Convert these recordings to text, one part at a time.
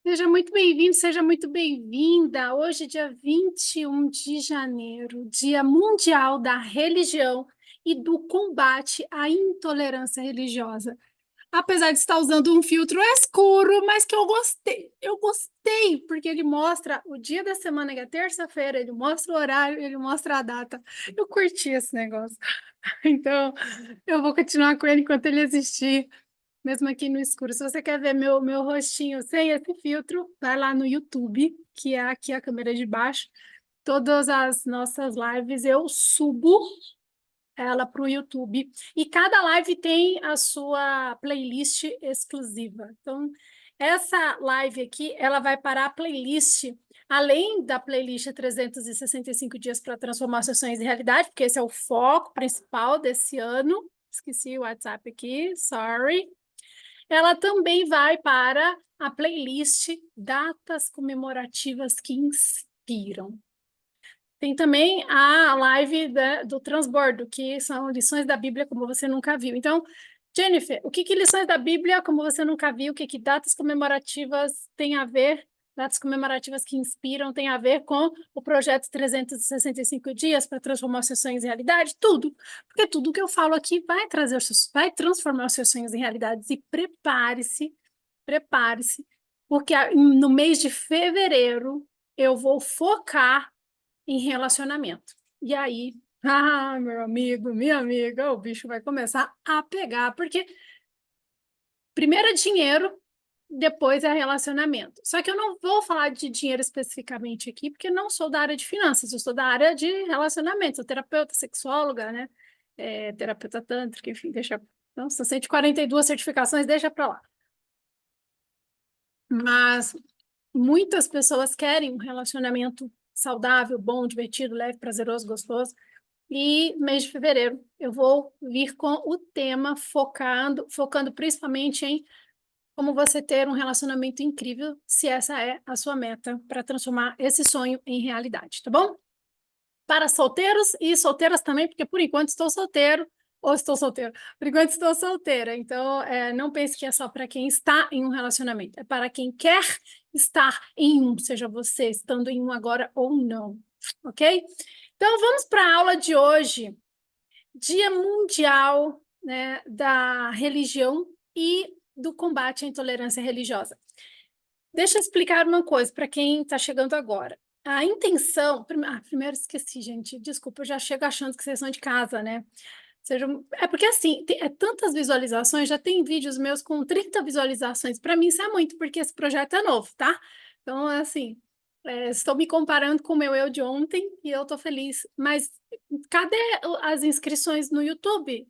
Seja muito bem-vindo, seja muito bem-vinda. Hoje, dia 21 de janeiro, Dia Mundial da Religião e do Combate à Intolerância Religiosa. Apesar de estar usando um filtro escuro, mas que eu gostei, porque ele mostra o dia da semana, que é terça-feira, ele mostra o horário, ele mostra a data. Eu curti esse negócio. Então, eu vou continuar com ele enquanto ele existir. Mesmo aqui no escuro. Se você quer ver meu rostinho sem esse filtro, vai lá no YouTube, que é aqui a câmera de baixo. Todas as nossas lives eu subo ela para o YouTube. E cada live tem a sua playlist exclusiva. Então, essa live aqui, ela vai para a playlist, além da playlist 365 dias para transformar seus sonhos em realidade, porque esse é o foco principal desse ano. Esqueci o WhatsApp aqui, sorry. Ela também vai para a playlist Datas Comemorativas que Inspiram. Tem também a live do Transbordo, que são lições da Bíblia como você nunca viu. Então, Jennifer, o que lições da Bíblia como você nunca viu? O que datas comemorativas tem a ver? Datas comemorativas que inspiram tem a ver com o projeto 365 dias para transformar os seus sonhos em realidade? Tudo. Porque tudo que eu falo aqui vai transformar os seus sonhos em realidade. E prepare-se, porque no mês de fevereiro eu vou focar em relacionamento. E aí, meu amigo, minha amiga, o bicho vai começar a pegar, porque primeiro é dinheiro, depois é relacionamento. Só que eu não vou falar de dinheiro especificamente aqui, porque eu não sou da área de finanças, eu sou da área de relacionamento, sou terapeuta, sexóloga, né? Terapeuta tântrica, enfim, deixa. Nossa, 142 certificações, deixa para lá. Mas muitas pessoas querem um relacionamento saudável, bom, divertido, leve, prazeroso, gostoso. E mês de fevereiro eu vou vir com o tema focando principalmente em como você ter um relacionamento incrível, se essa é a sua meta para transformar esse sonho em realidade, tá bom? Para solteiros e solteiras também, porque por enquanto estou solteiro ou estou solteiro. Por enquanto estou solteira, então não pense que é só para quem está em um relacionamento, é para quem quer estar em um, seja você estando em um agora ou não, ok? Então vamos para a aula de hoje. Dia Mundial, né, da Religião e do Combate à Intolerância Religiosa. Deixa eu explicar uma coisa para quem está chegando agora. A intenção. Primeiro esqueci, gente. Desculpa, eu já chego achando que vocês são de casa, né? É porque assim, é tantas visualizações, já tem vídeos meus com 30 visualizações. Para mim, isso é muito, porque esse projeto é novo, tá? Então, assim, estou me comparando com o meu eu de ontem e eu estou feliz. Mas cadê as inscrições no YouTube?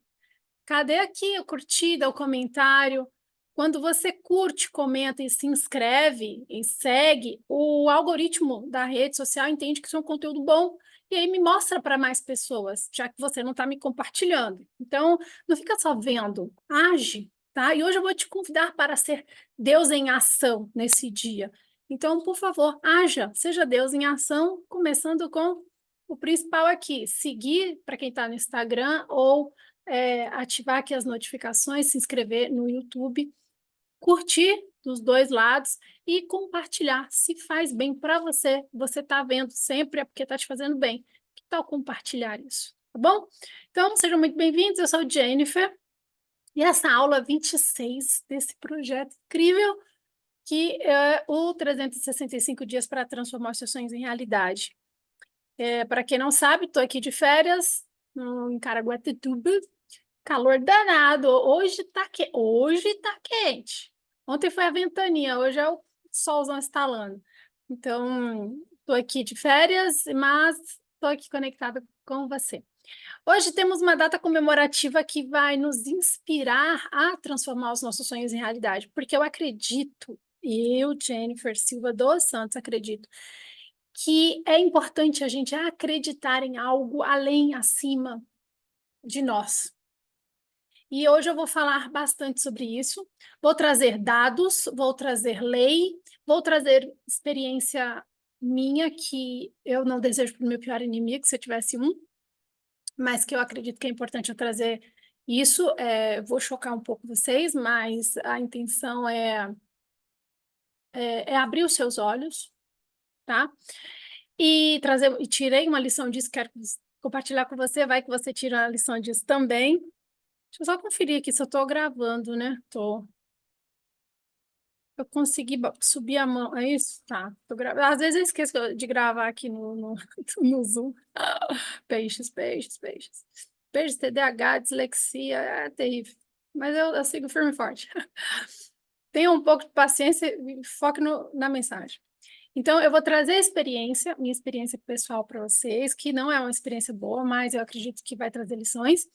Cadê aqui a curtida, o comentário? Quando você curte, comenta e se inscreve e segue, o algoritmo da rede social entende que isso é um conteúdo bom e aí me mostra para mais pessoas, já que você não está me compartilhando. Então, não fica só vendo, age, tá? E hoje eu vou te convidar para ser Deus em ação nesse dia. Então, por favor, haja, seja Deus em ação, começando com o principal aqui, seguir para quem está no Instagram ou ativar aqui as notificações, se inscrever no YouTube, curtir dos dois lados e compartilhar. Se faz bem para você, você está vendo sempre é porque está te fazendo bem. Que tal compartilhar isso? Tá bom? Então, sejam muito bem-vindos. Eu sou Jennifer e essa aula 26 desse projeto incrível que é o 365 dias para transformar os seus sonhos em realidade. Para quem não sabe, estou aqui de férias em Caraguatatuba, calor danado. Hoje tá quente. Ontem foi a ventania, hoje é o solzão estalando. Então, estou aqui de férias, mas estou aqui conectada com você. Hoje temos uma data comemorativa que vai nos inspirar a transformar os nossos sonhos em realidade, porque eu acredito, eu, Jennifer Silva dos Santos, acredito que é importante a gente acreditar em algo além, acima de nós. E hoje eu vou falar bastante sobre isso. Vou trazer dados, vou trazer lei, vou trazer experiência minha, que eu não desejo para o meu pior inimigo, se eu tivesse um, mas que eu acredito que é importante eu trazer isso. Vou chocar um pouco vocês, mas a intenção é abrir os seus olhos, tá? E tirei uma lição disso, quero compartilhar com você, vai que você tira a lição disso também. Deixa eu só conferir aqui se eu estou gravando, né? Tô. Eu consegui subir a mão, é isso? Tá, tô gravando. Às vezes eu esqueço de gravar aqui no Zoom. Peixes, peixes, peixes. Peixes, TDAH, dislexia, é terrível. Mas eu sigo firme e forte. Tenha um pouco de paciência e foque na mensagem. Então, eu vou trazer a experiência, minha experiência pessoal para vocês, que não é uma experiência boa, mas eu acredito que vai trazer lições.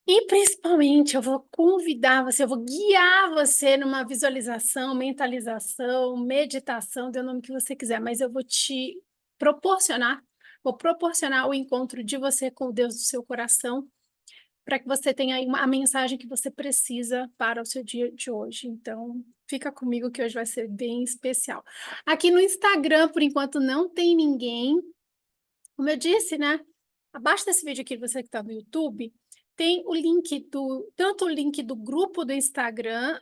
E, principalmente, eu vou convidar você, eu vou guiar você numa visualização, mentalização, meditação, dê o nome que você quiser, mas eu vou vou proporcionar o encontro de você com o Deus do seu coração, para que você tenha aí a mensagem que você precisa para o seu dia de hoje. Então, fica comigo que hoje vai ser bem especial. Aqui no Instagram, por enquanto, não tem ninguém. Como eu disse, né? Abaixo desse vídeo aqui, você que está no YouTube, tem o link tanto o link do grupo do Instagram,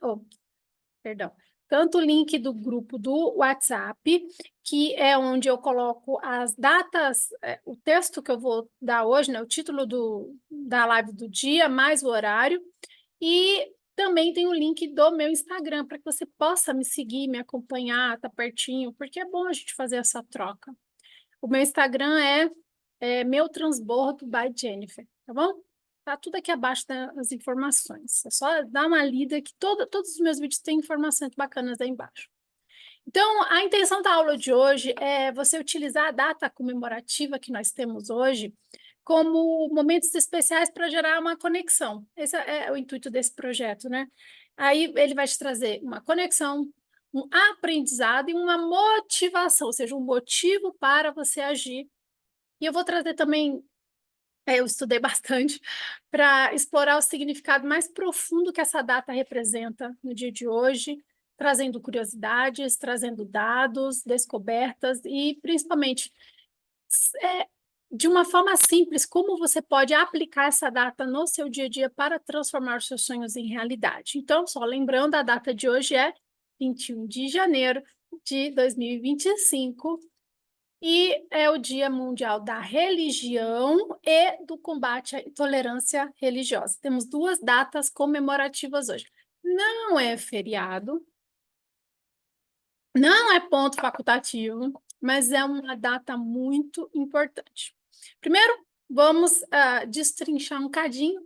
perdão, tanto o link do grupo do WhatsApp, que é onde eu coloco as datas, o texto que eu vou dar hoje, né, o título da live do dia, mais o horário, e também tem o link do meu Instagram, para que você possa me seguir, me acompanhar, tá pertinho, porque é bom a gente fazer essa troca. O meu Instagram é Meu Transbordo by Jennifer, tá bom? Tá tudo aqui abaixo das informações. É só dar uma lida que todos os meus vídeos têm informações bacanas aí embaixo. Então, a intenção da aula de hoje é você utilizar a data comemorativa que nós temos hoje como momentos especiais para gerar uma conexão. Esse é o intuito desse projeto, né? Aí ele vai te trazer uma conexão, um aprendizado e uma motivação, ou seja, um motivo para você agir. E eu vou trazer também, eu estudei bastante para explorar o significado mais profundo que essa data representa no dia de hoje, trazendo curiosidades, trazendo dados, descobertas e, principalmente, de uma forma simples, como você pode aplicar essa data no seu dia a dia para transformar os seus sonhos em realidade. Então, só lembrando, a data de hoje é 21 de janeiro de 2025 e é o Dia Mundial da Religião e do Combate à Intolerância Religiosa. Temos duas datas comemorativas hoje. Não é feriado, não é ponto facultativo, mas é uma data muito importante. Primeiro, vamos destrinchar um cadinho,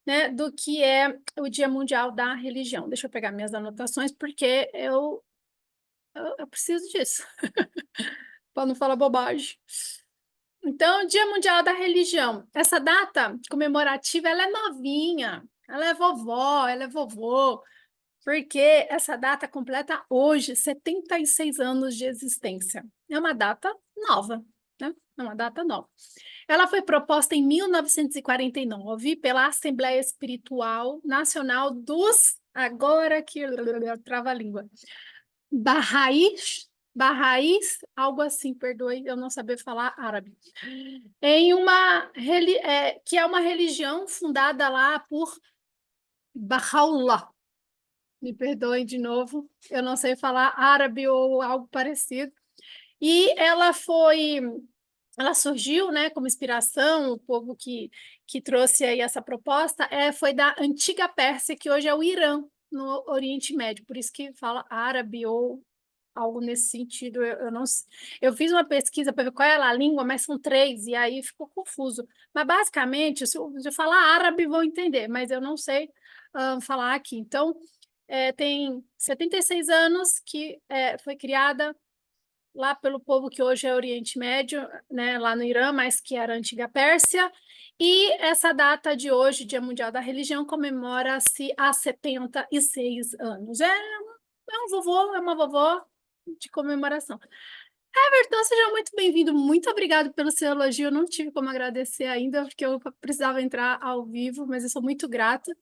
né, do que é o Dia Mundial da Religião. Deixa eu pegar minhas anotações, porque eu preciso disso, para não falar bobagem. Então, Dia Mundial da Religião. Essa data comemorativa, ela é novinha, ela é vovó, ela é vovô, porque essa data completa hoje 76 anos de existência. É uma data nova, né? É uma data nova. Ela foi proposta em 1949 pela Assembleia Espiritual Nacional agora que trava a língua, Barraís, algo assim, perdoe eu não saber falar árabe, que é uma religião fundada lá por Bahá'u'lláh. Me perdoem de novo, eu não sei falar árabe ou algo parecido. E ela surgiu, né, como inspiração, o povo que trouxe aí essa proposta foi da antiga Pérsia, que hoje é o Irã, no Oriente Médio, por isso que fala árabe ou algo nesse sentido. Eu não eu fiz uma pesquisa para ver qual é a língua, mas são três, e aí ficou confuso. Mas basicamente, se eu falar árabe, vão entender, mas eu não sei falar aqui. Então, tem 76 anos que foi criada lá pelo povo que hoje é Oriente Médio, né, lá no Irã, mas que era a antiga Pérsia. E essa data de hoje, Dia Mundial da Religião, comemora-se há 76 anos. É um vovô, é uma vovó de comemoração. Everton, seja muito bem-vindo. Muito obrigado pelo seu elogio. Eu não tive como agradecer ainda, porque eu precisava entrar ao vivo, mas eu sou muito grata.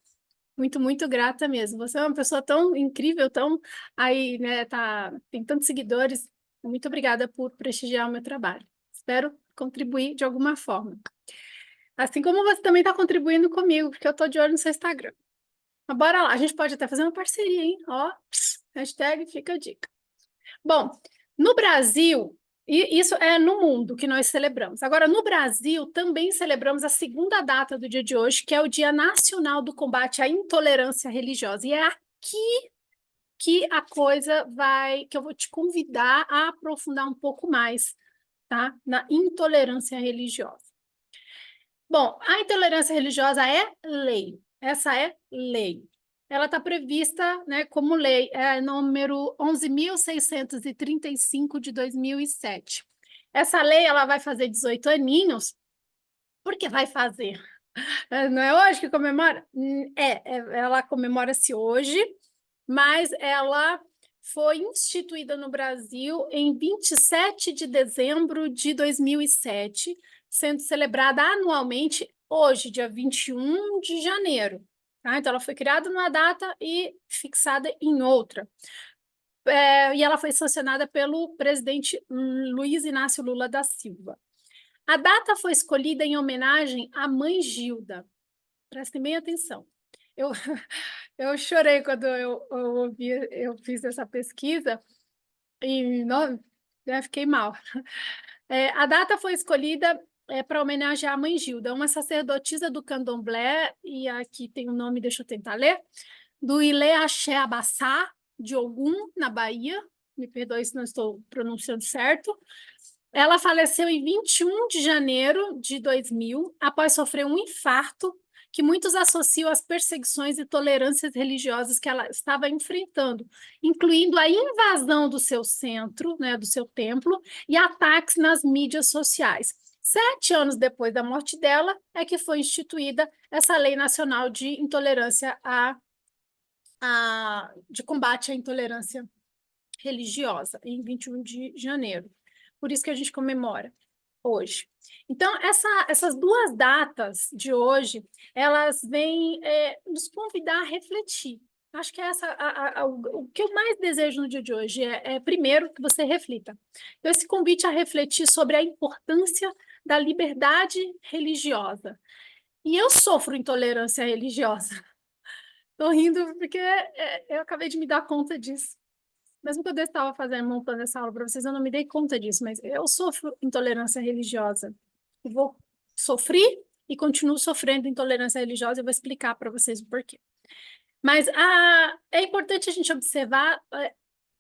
Muito, muito grata mesmo. Você é uma pessoa tão incrível, tão aí, né, tem tantos seguidores. Muito obrigada por prestigiar o meu trabalho. Espero contribuir de alguma forma. Assim como você também está contribuindo comigo, porque eu estou de olho no seu Instagram. Mas bora lá, a gente pode até fazer uma parceria, hein? Ó, hashtag fica a dica. Bom, no Brasil, e isso é no mundo que nós celebramos. Agora, no Brasil, também celebramos a segunda data do dia de hoje, que é o Dia Nacional do Combate à Intolerância Religiosa. E é aqui que a coisa vai, que eu vou te convidar a aprofundar um pouco mais, tá? Na intolerância religiosa. Bom, a intolerância religiosa é lei. Essa é lei. Ela está prevista, né, como lei, é número 11.635 de 2007. Essa lei ela vai fazer 18 aninhos, porque vai fazer. Não é hoje que comemora? Ela comemora-se hoje, mas ela foi instituída no Brasil em 27 de dezembro de 2007, sendo celebrada anualmente hoje, dia 21 de janeiro. Tá? Então, ela foi criada numa data e fixada em outra. E ela foi sancionada pelo presidente Luiz Inácio Lula da Silva. A data foi escolhida em homenagem à mãe Gilda. Prestem bem atenção. Eu, eu chorei quando eu fiz essa pesquisa e não, fiquei mal. A data foi escolhida para homenagear a mãe Gilda, uma sacerdotisa do candomblé, e aqui tem o nome, deixa eu tentar ler, do Ilê Axé Abassá, de Ogum, na Bahia. Me perdoe se não estou pronunciando certo. Ela faleceu em 21 de janeiro de 2000, após sofrer um infarto que muitos associam às perseguições e tolerâncias religiosas que ela estava enfrentando, incluindo a invasão do seu centro, né, do seu templo, e ataques nas mídias sociais. 7 anos depois da morte dela, é que foi instituída essa Lei Nacional de Intolerância de combate à intolerância religiosa, em 21 de janeiro. Por isso que a gente comemora hoje. Então, essas duas datas de hoje, elas vêm nos convidar a refletir. Acho que o que eu mais desejo no dia de hoje primeiro, que você reflita. Então, esse convite a refletir sobre a importância da liberdade religiosa. E eu sofro intolerância religiosa. Estou rindo porque eu acabei de me dar conta disso. Mesmo quando eu estava montando essa aula para vocês, eu não me dei conta disso, mas eu sofro intolerância religiosa. Eu vou sofrer e continuo sofrendo intolerância religiosa, eu vou explicar para vocês o porquê. Mas é importante a gente observar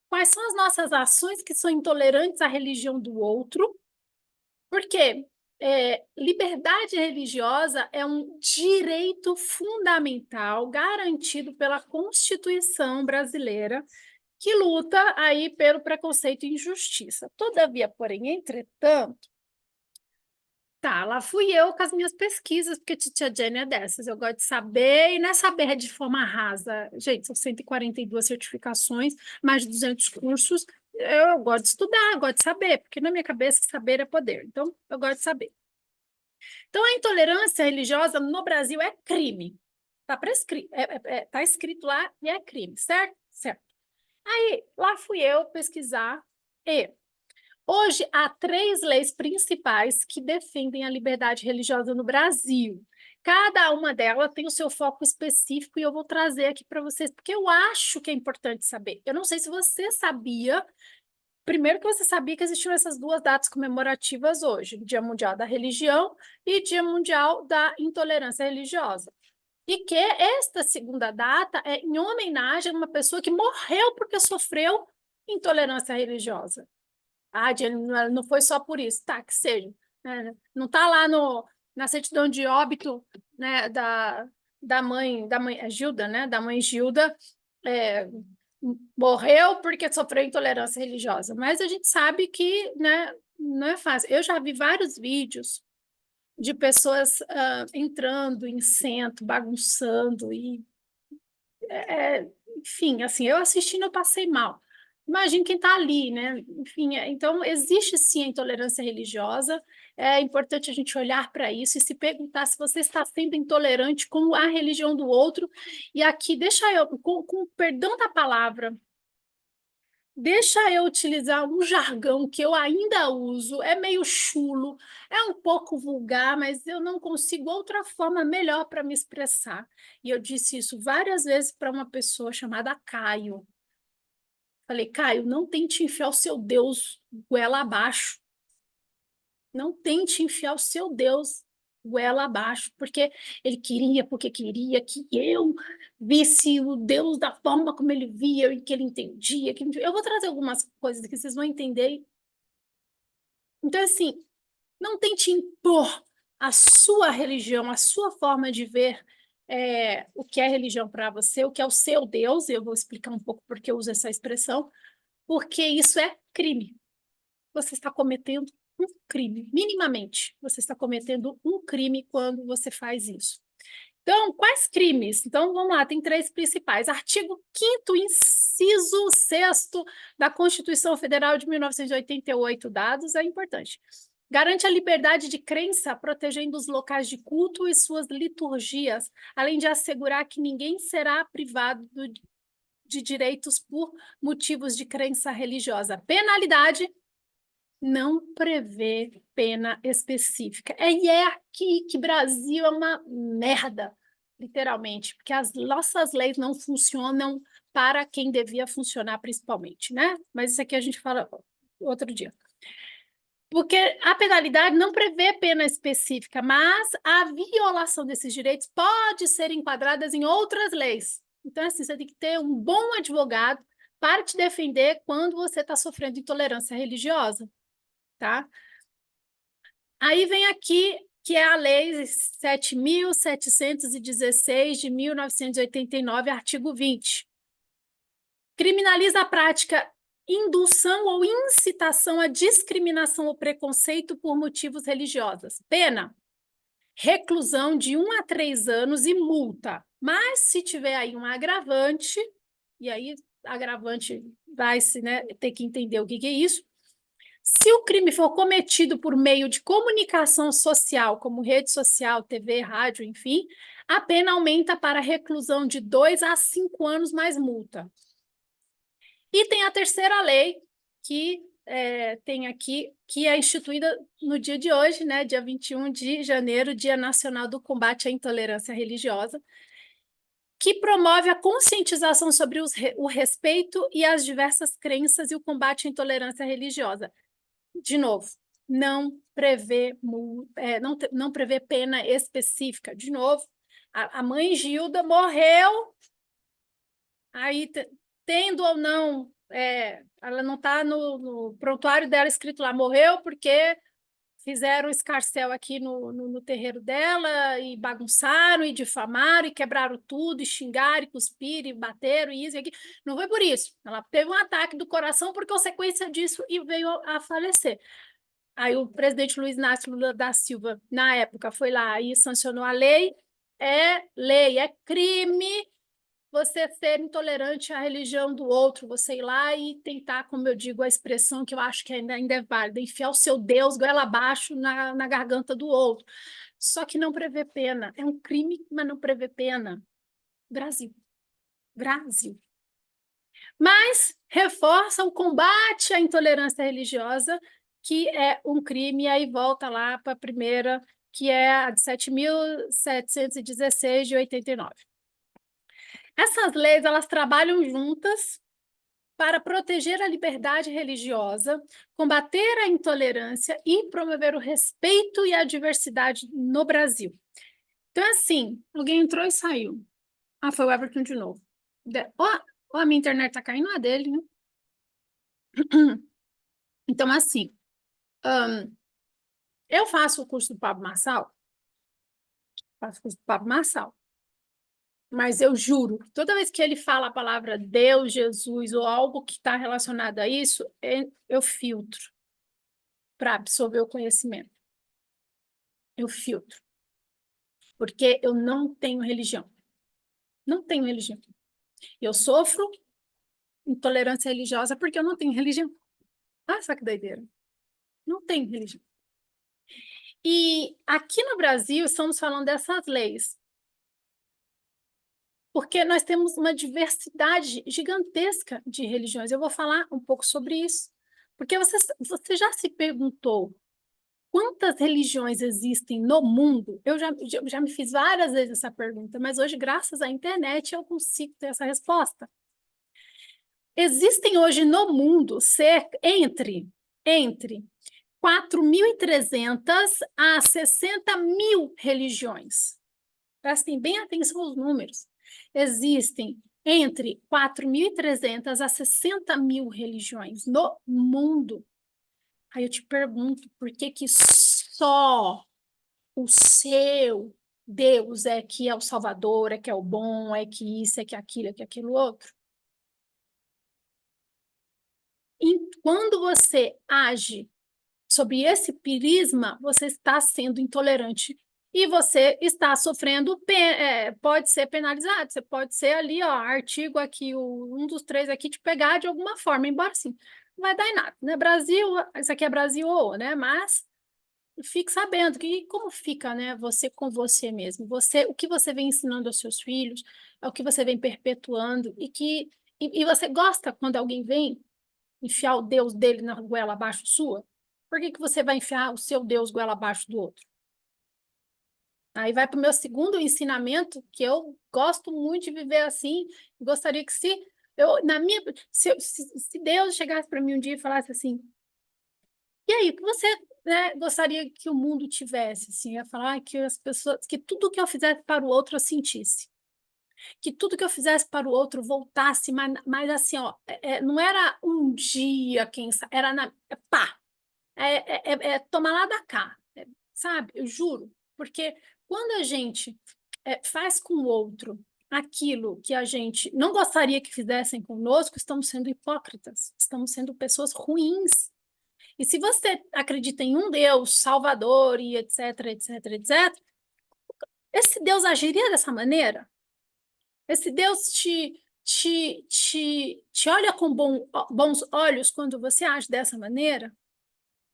quais são as nossas ações que são intolerantes à religião do outro, porque liberdade religiosa é um direito fundamental garantido pela Constituição brasileira, que luta aí pelo preconceito e injustiça. Todavia, porém, entretanto, tá, lá fui eu com as minhas pesquisas, porque Titia Jenny é dessas, eu gosto de saber, e não é saber de forma rasa. Gente, são 142 certificações, mais de 200 cursos, eu gosto de estudar, eu gosto de saber, porque na minha cabeça saber é poder, então eu gosto de saber. Então, a intolerância religiosa no Brasil é crime, tá prescrito, tá escrito lá e é crime, certo? Certo. Aí, lá fui eu pesquisar e hoje há 3 leis principais que defendem a liberdade religiosa no Brasil. Cada uma delas tem o seu foco específico e eu vou trazer aqui para vocês, porque eu acho que é importante saber. Eu não sei se você sabia, primeiro que você sabia que existiam essas 2 datas comemorativas hoje, Dia Mundial da Religião e Dia Mundial da Intolerância Religiosa. E que esta segunda data é em homenagem a uma pessoa que morreu porque sofreu intolerância religiosa. Não foi só por isso, tá, que seja. Né? Não está lá na certidão de óbito, né, da mãe Gilda, né, da mãe Gilda, morreu porque sofreu intolerância religiosa. Mas a gente sabe que, né, não é fácil. Eu já vi vários vídeos de pessoas entrando em centro, bagunçando e enfim, assim, eu assistindo eu passei mal. Imagine quem está ali, né? Enfim, então existe sim a intolerância religiosa. É importante a gente olhar para isso e se perguntar se você está sendo intolerante com a religião do outro. E aqui, deixa eu, com perdão da palavra, deixa eu utilizar um jargão que eu ainda uso, é meio chulo, é um pouco vulgar, mas eu não consigo outra forma melhor para me expressar. E eu disse isso várias vezes para uma pessoa chamada Caio. Falei, Caio, não tente enfiar o seu Deus goela abaixo. Não tente enfiar o seu Deus goela abaixo, porque ele queria, porque queria que eu visse o Deus da forma como ele via e que ele entendia. Eu vou trazer algumas coisas que vocês vão entender. Então, assim, não tente impor a sua religião, a sua forma de ver o que é religião para você, o que é o seu Deus. Eu vou explicar um pouco porque eu uso essa expressão, porque isso é crime. Você está cometendo um crime, minimamente. Você está cometendo um crime quando você faz isso. Então, quais crimes? Então, vamos lá, tem três principais. Artigo 5º, inciso 6º da Constituição Federal de 1988, dados, é importante. Garante a liberdade de crença, protegendo os locais de culto e suas liturgias, além de assegurar que ninguém será privado de direitos por motivos de crença religiosa. Penalidade não prevê pena específica. E é aqui que Brasil é uma merda, literalmente, porque as nossas leis não funcionam para quem devia funcionar, principalmente, né? Mas isso aqui a gente fala outro dia. Porque a penalidade não prevê pena específica, mas a violação desses direitos pode ser enquadrada em outras leis. Então, assim, você tem que ter um bom advogado para te defender quando você está sofrendo intolerância religiosa, tá? Aí vem aqui, que é a Lei 7.716 de 1989, artigo 20. Criminaliza a prática indução ou incitação à discriminação ou preconceito por motivos religiosos. Pena: reclusão de 1 a 3 anos e multa. Mas se tiver aí um agravante, e aí agravante vai-se, né, ter que entender o que é isso. Se o crime for cometido por meio de comunicação social, como rede social, TV, rádio, enfim, a pena aumenta para reclusão de 2 a 5 anos mais multa. E tem a terceira lei, que tem aqui, que é instituída no dia de hoje, né, dia 21 de janeiro, Dia Nacional do Combate à Intolerância Religiosa, que promove a conscientização sobre o respeito e as diversas crenças e o combate à intolerância religiosa. De novo, não prevê pena específica. De novo, a mãe Gilda morreu, aí tendo ou não, ela não está no prontuário dela escrito lá, morreu porque fizeram escarcéu aqui no terreiro dela e bagunçaram e difamaram e quebraram tudo e xingaram e cuspiram e bateram e isso e aquilo. Não foi por isso. Ela teve um ataque do coração por consequência disso e veio a falecer. Aí o presidente Luiz Inácio Lula da Silva, na época, foi lá e sancionou a lei. É lei, é crime você ser intolerante à religião do outro, você ir lá e tentar, como eu digo, a expressão que eu acho que ainda é válida, enfiar o seu Deus goela abaixo na garganta do outro. Só que não prevê pena. É um crime, mas não prevê pena. Brasil. Brasil. Mas reforça o combate à intolerância religiosa, que é um crime, e aí volta lá para a primeira, que é a de 7.716 de 89. Essas leis, elas trabalham juntas para proteger a liberdade religiosa, combater a intolerância e promover o respeito e a diversidade no Brasil. Então, assim, alguém entrou e saiu. Ah, foi o Everton de novo. A minha internet tá caindo, a dele, né? Então, assim, eu faço o curso do Pablo Marçal, mas eu juro, toda vez que ele fala a palavra Deus, Jesus ou algo que está relacionado a isso, eu filtro para absorver o conhecimento. Eu filtro. Porque eu não tenho religião. Não tenho religião. Eu sofro intolerância religiosa porque eu não tenho religião. Ah, só que doideira. Não tenho religião. E aqui no Brasil, estamos falando dessas leis. Porque nós temos uma diversidade gigantesca de religiões. Eu vou falar um pouco sobre isso. Porque você já se perguntou quantas religiões existem no mundo? Eu já me fiz várias vezes essa pergunta, mas hoje, graças à internet, eu consigo ter essa resposta. Existem hoje no mundo entre 4.300 a 60.000 religiões. Prestem bem atenção aos números. Existem entre 4.300 a 60.000 religiões no mundo. Aí eu te pergunto, por que que só o seu Deus é que é o Salvador, é que é o bom, é que isso, é que aquilo, é que aquilo outro? E quando você age sob esse prisma, você está sendo intolerante e você está sofrendo, pode ser penalizado, você pode ser ali, ó, artigo aqui, um dos três aqui te pegar de alguma forma, embora assim, não vai dar em nada, né? Brasil, isso aqui é Brasil, né? Mas fique sabendo que como fica, né, você com você mesmo, o que você vem ensinando aos seus filhos, é o que você vem perpetuando e você gosta quando alguém vem enfiar o Deus dele na goela abaixo sua? Por que que você vai enfiar o seu Deus goela abaixo do outro? Aí vai para o meu segundo ensinamento, que eu gosto muito de viver assim, gostaria que se Deus chegasse para mim um dia e falasse assim, e aí, o que você, né, gostaria que o mundo tivesse? Assim, eu ia falar que as pessoas, que tudo que eu fizesse para o outro eu sentisse, que tudo que eu fizesse para o outro voltasse, mas assim, ó, não era um dia, quem sabe, era pá, tomar lá da cá, sabe? Eu juro, porque quando a gente faz com o outro aquilo que a gente não gostaria que fizessem conosco, estamos sendo hipócritas, estamos sendo pessoas ruins. E se você acredita em um Deus salvador e etc, etc, etc, esse Deus agiria dessa maneira? Esse Deus te olha com bons olhos quando você age dessa maneira?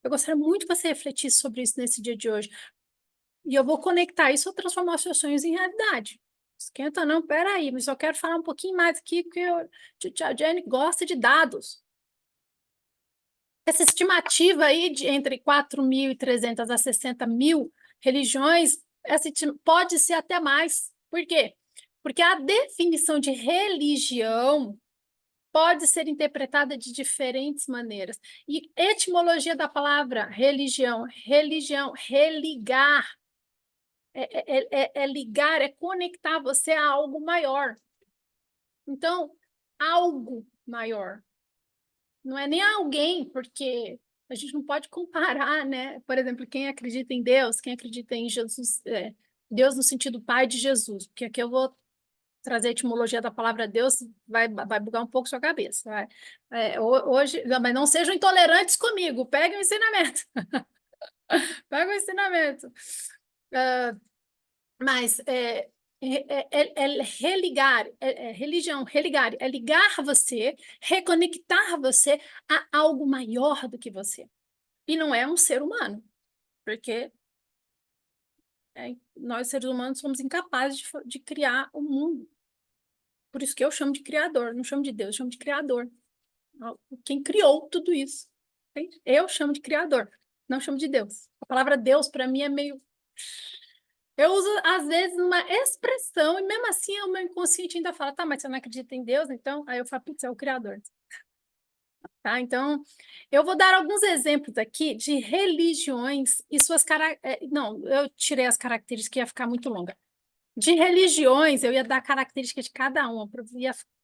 Eu gostaria muito que você refletisse sobre isso nesse dia de hoje. E eu vou conectar isso a transformar os seus sonhos em realidade. Esquenta não, peraí, mas eu quero falar um pouquinho mais aqui, porque a Jenny gosta de dados. Essa estimativa aí de entre 4.300 a 60.000 religiões, pode ser até mais. Por quê? Porque a definição de religião pode ser interpretada de diferentes maneiras. E etimologia da palavra religião, religar, é ligar, é conectar você a algo maior. Então, algo maior. Não é nem alguém, porque a gente não pode comparar, né? Por exemplo, quem acredita em Deus, quem acredita em Jesus, Deus no sentido Pai de Jesus, porque aqui eu vou trazer a etimologia da palavra Deus, vai bugar um pouco sua cabeça. Hoje, não, mas não sejam intolerantes comigo, peguem o ensinamento. Pega o ensinamento. Uh, mas religar, religião, religar, é ligar você, reconectar você a algo maior do que você. E não é um ser humano, porque nós, seres humanos, somos incapazes de criar o mundo. Por isso que eu chamo de criador, não chamo de Deus, eu chamo de criador. Quem criou tudo isso? Entende? Eu chamo de criador, não chamo de Deus. A palavra Deus, para mim, é meio. Eu uso, às vezes, uma expressão, e mesmo assim o meu inconsciente ainda fala, tá, mas você não acredita em Deus, então? Aí eu falo, putz, é o Criador. Tá? Então, eu vou dar alguns exemplos aqui de religiões e suas características. Não, eu tirei as características que ia ficar muito longa. De religiões, eu ia dar características de cada uma,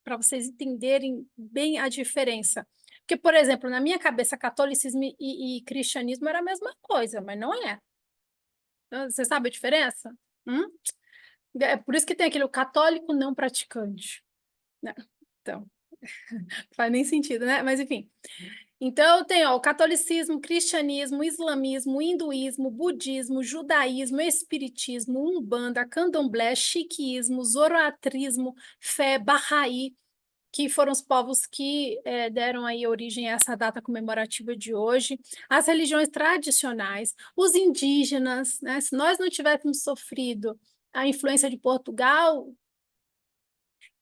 para vocês entenderem bem a diferença. Porque, por exemplo, na minha cabeça, catolicismo e cristianismo era a mesma coisa, mas não é. Você sabe a diferença? Hum? É por isso que tem aquele católico não praticante, né? Então, faz nem sentido, né? Mas enfim. Então, tem ó, o catolicismo, cristianismo, islamismo, hinduísmo, budismo, judaísmo, espiritismo, umbanda, candomblé, sikhismo, zoroatrismo, fé, bahá'í, que foram os povos que deram aí origem a essa data comemorativa de hoje, as religiões tradicionais, os indígenas, né? Se nós não tivéssemos sofrido a influência de Portugal,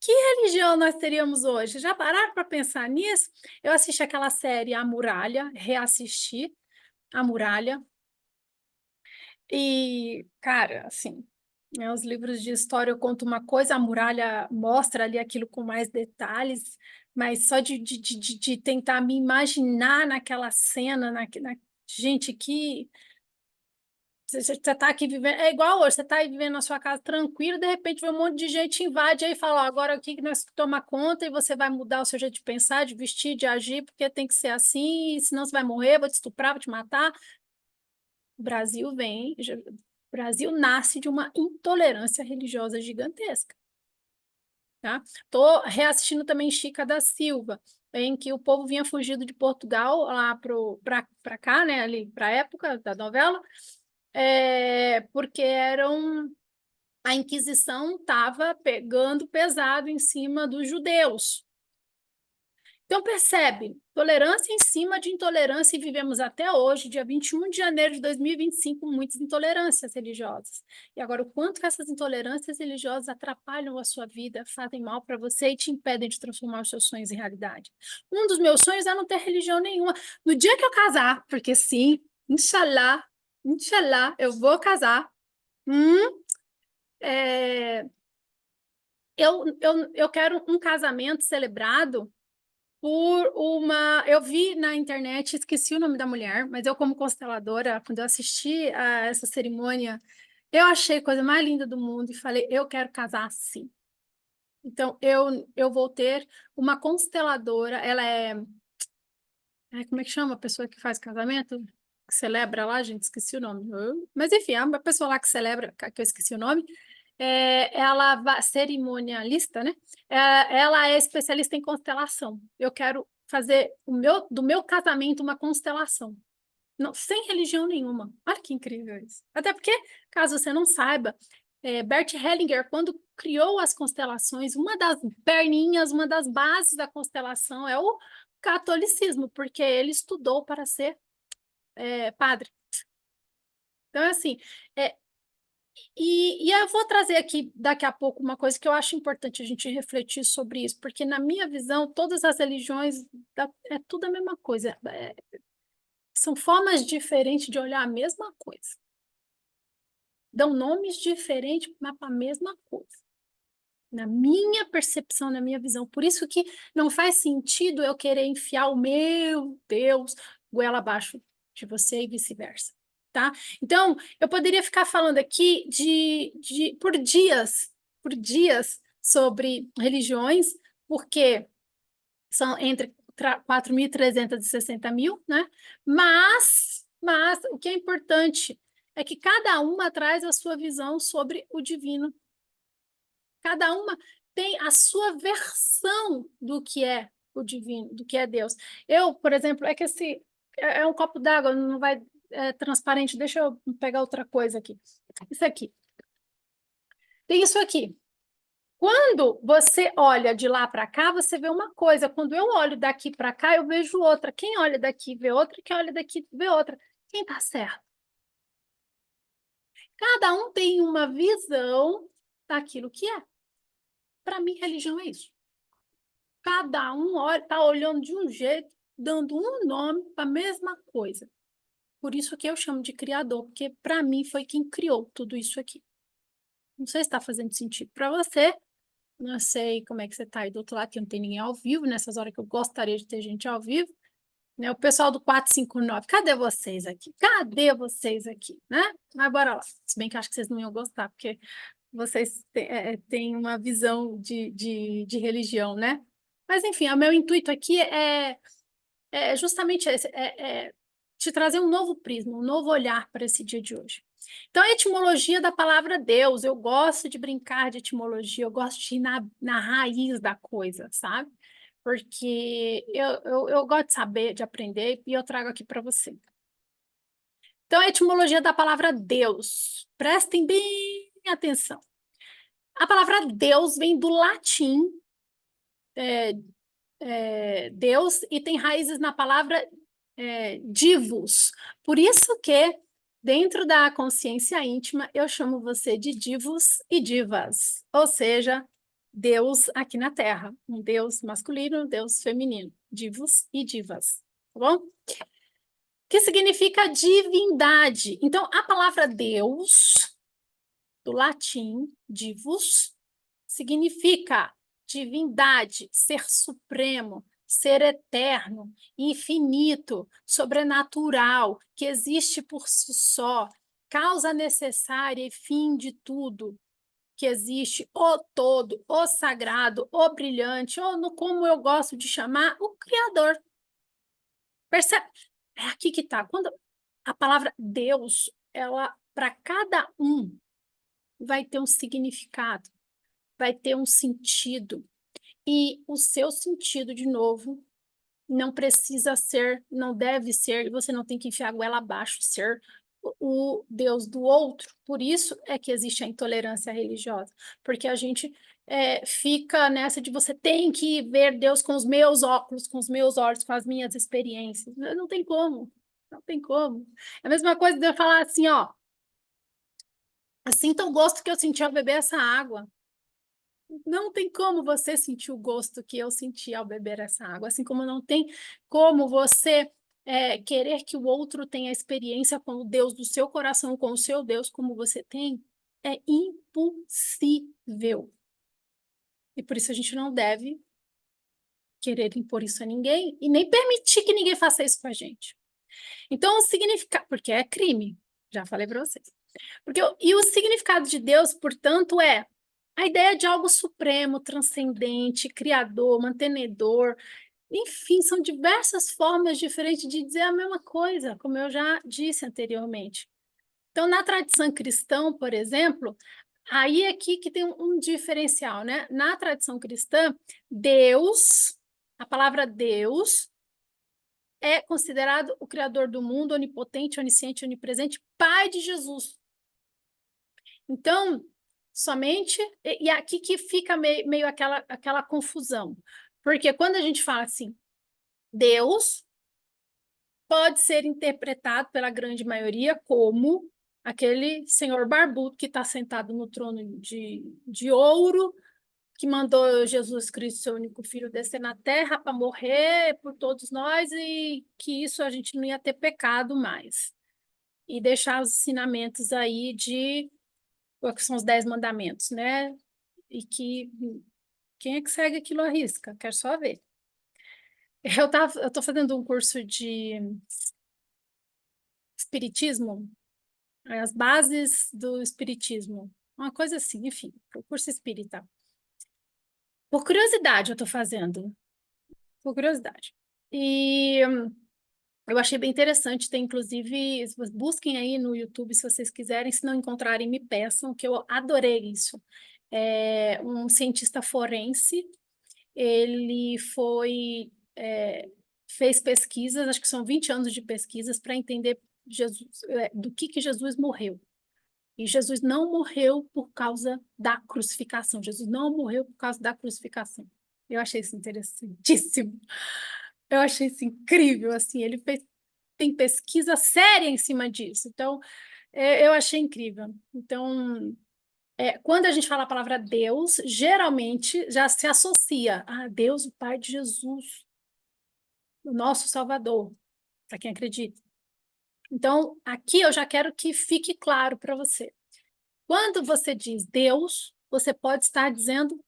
que religião nós teríamos hoje? Já pararam para pensar nisso? Eu assisti aquela série A Muralha, reassisti A Muralha, e, cara, assim. né? Os livros de história eu conto uma coisa, a muralha mostra ali aquilo com mais detalhes, mas só de tentar me imaginar naquela cena, gente, que você está aqui vivendo, é igual hoje, você está aí vivendo na sua casa tranquilo, de repente vem um monte de gente invade aí e fala, ó, agora o que que nós toma conta e você vai mudar o seu jeito de pensar, de vestir, de agir, porque tem que ser assim, senão você vai morrer, vou te estuprar, vou te matar. O Brasil o Brasil nasce de uma intolerância religiosa gigantesca, tá? Tô reassistindo também Chica da Silva, em que o povo vinha fugido de Portugal lá para cá, né, ali para a época da novela, porque a Inquisição estava pegando pesado em cima dos judeus. Então, percebe, tolerância em cima de intolerância, e vivemos até hoje, dia 21 de janeiro de 2025, muitas intolerâncias religiosas. E agora, o quanto que essas intolerâncias religiosas atrapalham a sua vida, fazem mal para você e te impedem de transformar os seus sonhos em realidade. Um dos meus sonhos é não ter religião nenhuma. No dia que eu casar, porque sim, inshallah, inshallah, eu vou casar. É, eu quero um casamento celebrado por uma. Eu vi na internet, esqueci o nome da mulher, mas eu, como consteladora, quando eu assisti a essa cerimônia, eu achei a coisa mais linda do mundo e falei: eu quero casar assim. Então, eu vou ter uma consteladora, ela como é que chama a pessoa que faz casamento? Que celebra lá, gente, esqueci o nome. Mas enfim, é uma pessoa lá que celebra, que eu esqueci o nome. Cerimonialista, né? Ela é especialista em constelação. Eu quero fazer do meu casamento uma constelação. Não, sem religião nenhuma. Olha que incrível isso. Até porque, caso você não saiba, Bert Hellinger, quando criou as constelações, uma das perninhas, uma das bases da constelação é o catolicismo, porque ele estudou para ser padre. Então, assim, é, e eu vou trazer aqui daqui a pouco uma coisa que eu acho importante a gente refletir sobre isso, porque na minha visão, todas as religiões é tudo a mesma coisa. São formas diferentes de olhar a mesma coisa. Dão nomes diferentes, mas para a mesma coisa. Na minha percepção, na minha visão. Por isso que não faz sentido eu querer enfiar o meu Deus goela abaixo de você e vice-versa, tá? Então, eu poderia ficar falando aqui por dias sobre religiões, porque são entre 4.300 e 60.000, né? Mas o que é importante é que cada uma traz a sua visão sobre o divino. Cada uma tem a sua versão do que é o divino, do que é Deus. Eu, por exemplo, é que esse é um copo d'água, não vai transparente. Deixa eu pegar outra coisa aqui. Isso aqui. Tem isso aqui. Quando você olha de lá para cá, você vê uma coisa. Quando eu olho daqui para cá, eu vejo outra. Quem olha daqui vê outra, quem olha daqui vê outra. Quem está certo? Cada um tem uma visão daquilo que é. Para mim, religião é isso. Cada um está olhando de um jeito, dando um nome para a mesma coisa. Por isso que eu chamo de criador, porque para mim foi quem criou tudo isso aqui. Não sei se está fazendo sentido para você. Não sei como é que você está aí do outro lado, que não tem ninguém ao vivo, nessas horas que eu gostaria de ter gente ao vivo. Né? O pessoal do 459, cadê vocês aqui? Cadê vocês aqui? Né? Mas bora lá. Se bem que eu acho que vocês não iam gostar, porque vocês têm uma visão de religião, né? Mas, enfim, o meu intuito aqui é justamente esse, te trazer um novo prisma, um novo olhar para esse dia de hoje. Então, a etimologia da palavra Deus, eu gosto de brincar de etimologia, eu gosto de ir na raiz da coisa, sabe? Porque eu gosto de saber, de aprender, e eu trago aqui para você. Então, a etimologia da palavra Deus, prestem bem atenção. A palavra Deus vem do latim, Deus, e tem raízes na palavra divos. Por isso que, dentro da consciência íntima, eu chamo você de divos e divas, ou seja, Deus aqui na Terra, um Deus masculino, um Deus feminino, divos e divas, tá bom? Que significa divindade. Então, a palavra Deus, do latim, divus, significa divindade, ser supremo, ser eterno, infinito, sobrenatural, que existe por si só, causa necessária e fim de tudo que existe, o todo, o sagrado, o brilhante, ou no como eu gosto de chamar, o Criador. Percebe? É aqui que está. Quando a palavra Deus, ela, para cada um, vai ter um significado, vai ter um sentido. E o seu sentido, de novo, não precisa ser, não deve ser, você não tem que enfiar a goela abaixo, ser o Deus do outro. Por isso é que existe a intolerância religiosa, porque a gente fica nessa de você tem que ver Deus com os meus óculos, com os meus olhos, com as minhas experiências. Não tem como, não tem como. É a mesma coisa de eu falar assim, ó, sinta o gosto que eu senti ao beber essa água. Não tem como você sentir o gosto que eu senti ao beber essa água, assim como não tem como você querer que o outro tenha experiência com o Deus do seu coração, com o seu Deus, como você tem, é impossível. E por isso a gente não deve querer impor isso a ninguém e nem permitir que ninguém faça isso com a gente. Então, o significado, porque é crime, já falei para vocês. E o significado de Deus, portanto, é a ideia de algo supremo, transcendente, criador, mantenedor, enfim, são diversas formas diferentes de dizer a mesma coisa, como eu já disse anteriormente. Então, na tradição cristã, por exemplo, aí é aqui que tem um diferencial, né? Na tradição cristã, Deus, a palavra Deus, é considerado o criador do mundo, onipotente, onisciente, onipresente, Pai de Jesus. Então, somente, e aqui que fica meio aquela confusão, porque quando a gente fala assim, Deus pode ser interpretado pela grande maioria como aquele senhor barbudo que está sentado no trono de ouro, que mandou Jesus Cristo, seu único filho, descer na terra para morrer por todos nós e que isso a gente não ia ter pecado mais. E deixar os ensinamentos aí que são os 10 mandamentos, né? E que quem é que segue aquilo à risca? Quero só ver. Eu tô fazendo um curso de espiritismo, as bases do espiritismo, uma coisa assim, enfim, o curso espírita. Por curiosidade eu tô fazendo, por curiosidade. E eu achei bem interessante, tem inclusive, busquem aí no YouTube se vocês quiserem, se não encontrarem, me peçam, que eu adorei isso. É um cientista forense, ele fez pesquisas, acho que são 20 anos de pesquisas, para entender Jesus, do que Jesus morreu. E Jesus não morreu por causa da crucificação. Jesus não morreu por causa da crucificação. Eu achei isso interessantíssimo. Eu achei isso incrível, assim, tem pesquisa séria em cima disso. Então, eu achei incrível. Então, quando a gente fala a palavra Deus, geralmente já se associa a Deus, o Pai de Jesus, o nosso Salvador, para quem acredita. Então, aqui eu já quero que fique claro para você. Quando você diz Deus, você pode estar dizendo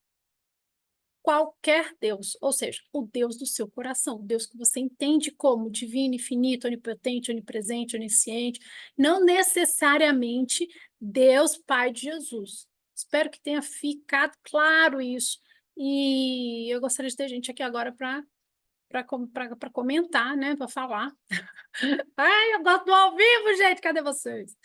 qualquer Deus, ou seja, o Deus do seu coração, o Deus que você entende como divino, infinito, onipotente, onipresente, onisciente, não necessariamente Deus Pai de Jesus. Espero que tenha ficado claro isso. E eu gostaria de ter gente aqui agora para comentar, né, para falar. Ai, eu gosto do ao vivo, gente, cadê vocês?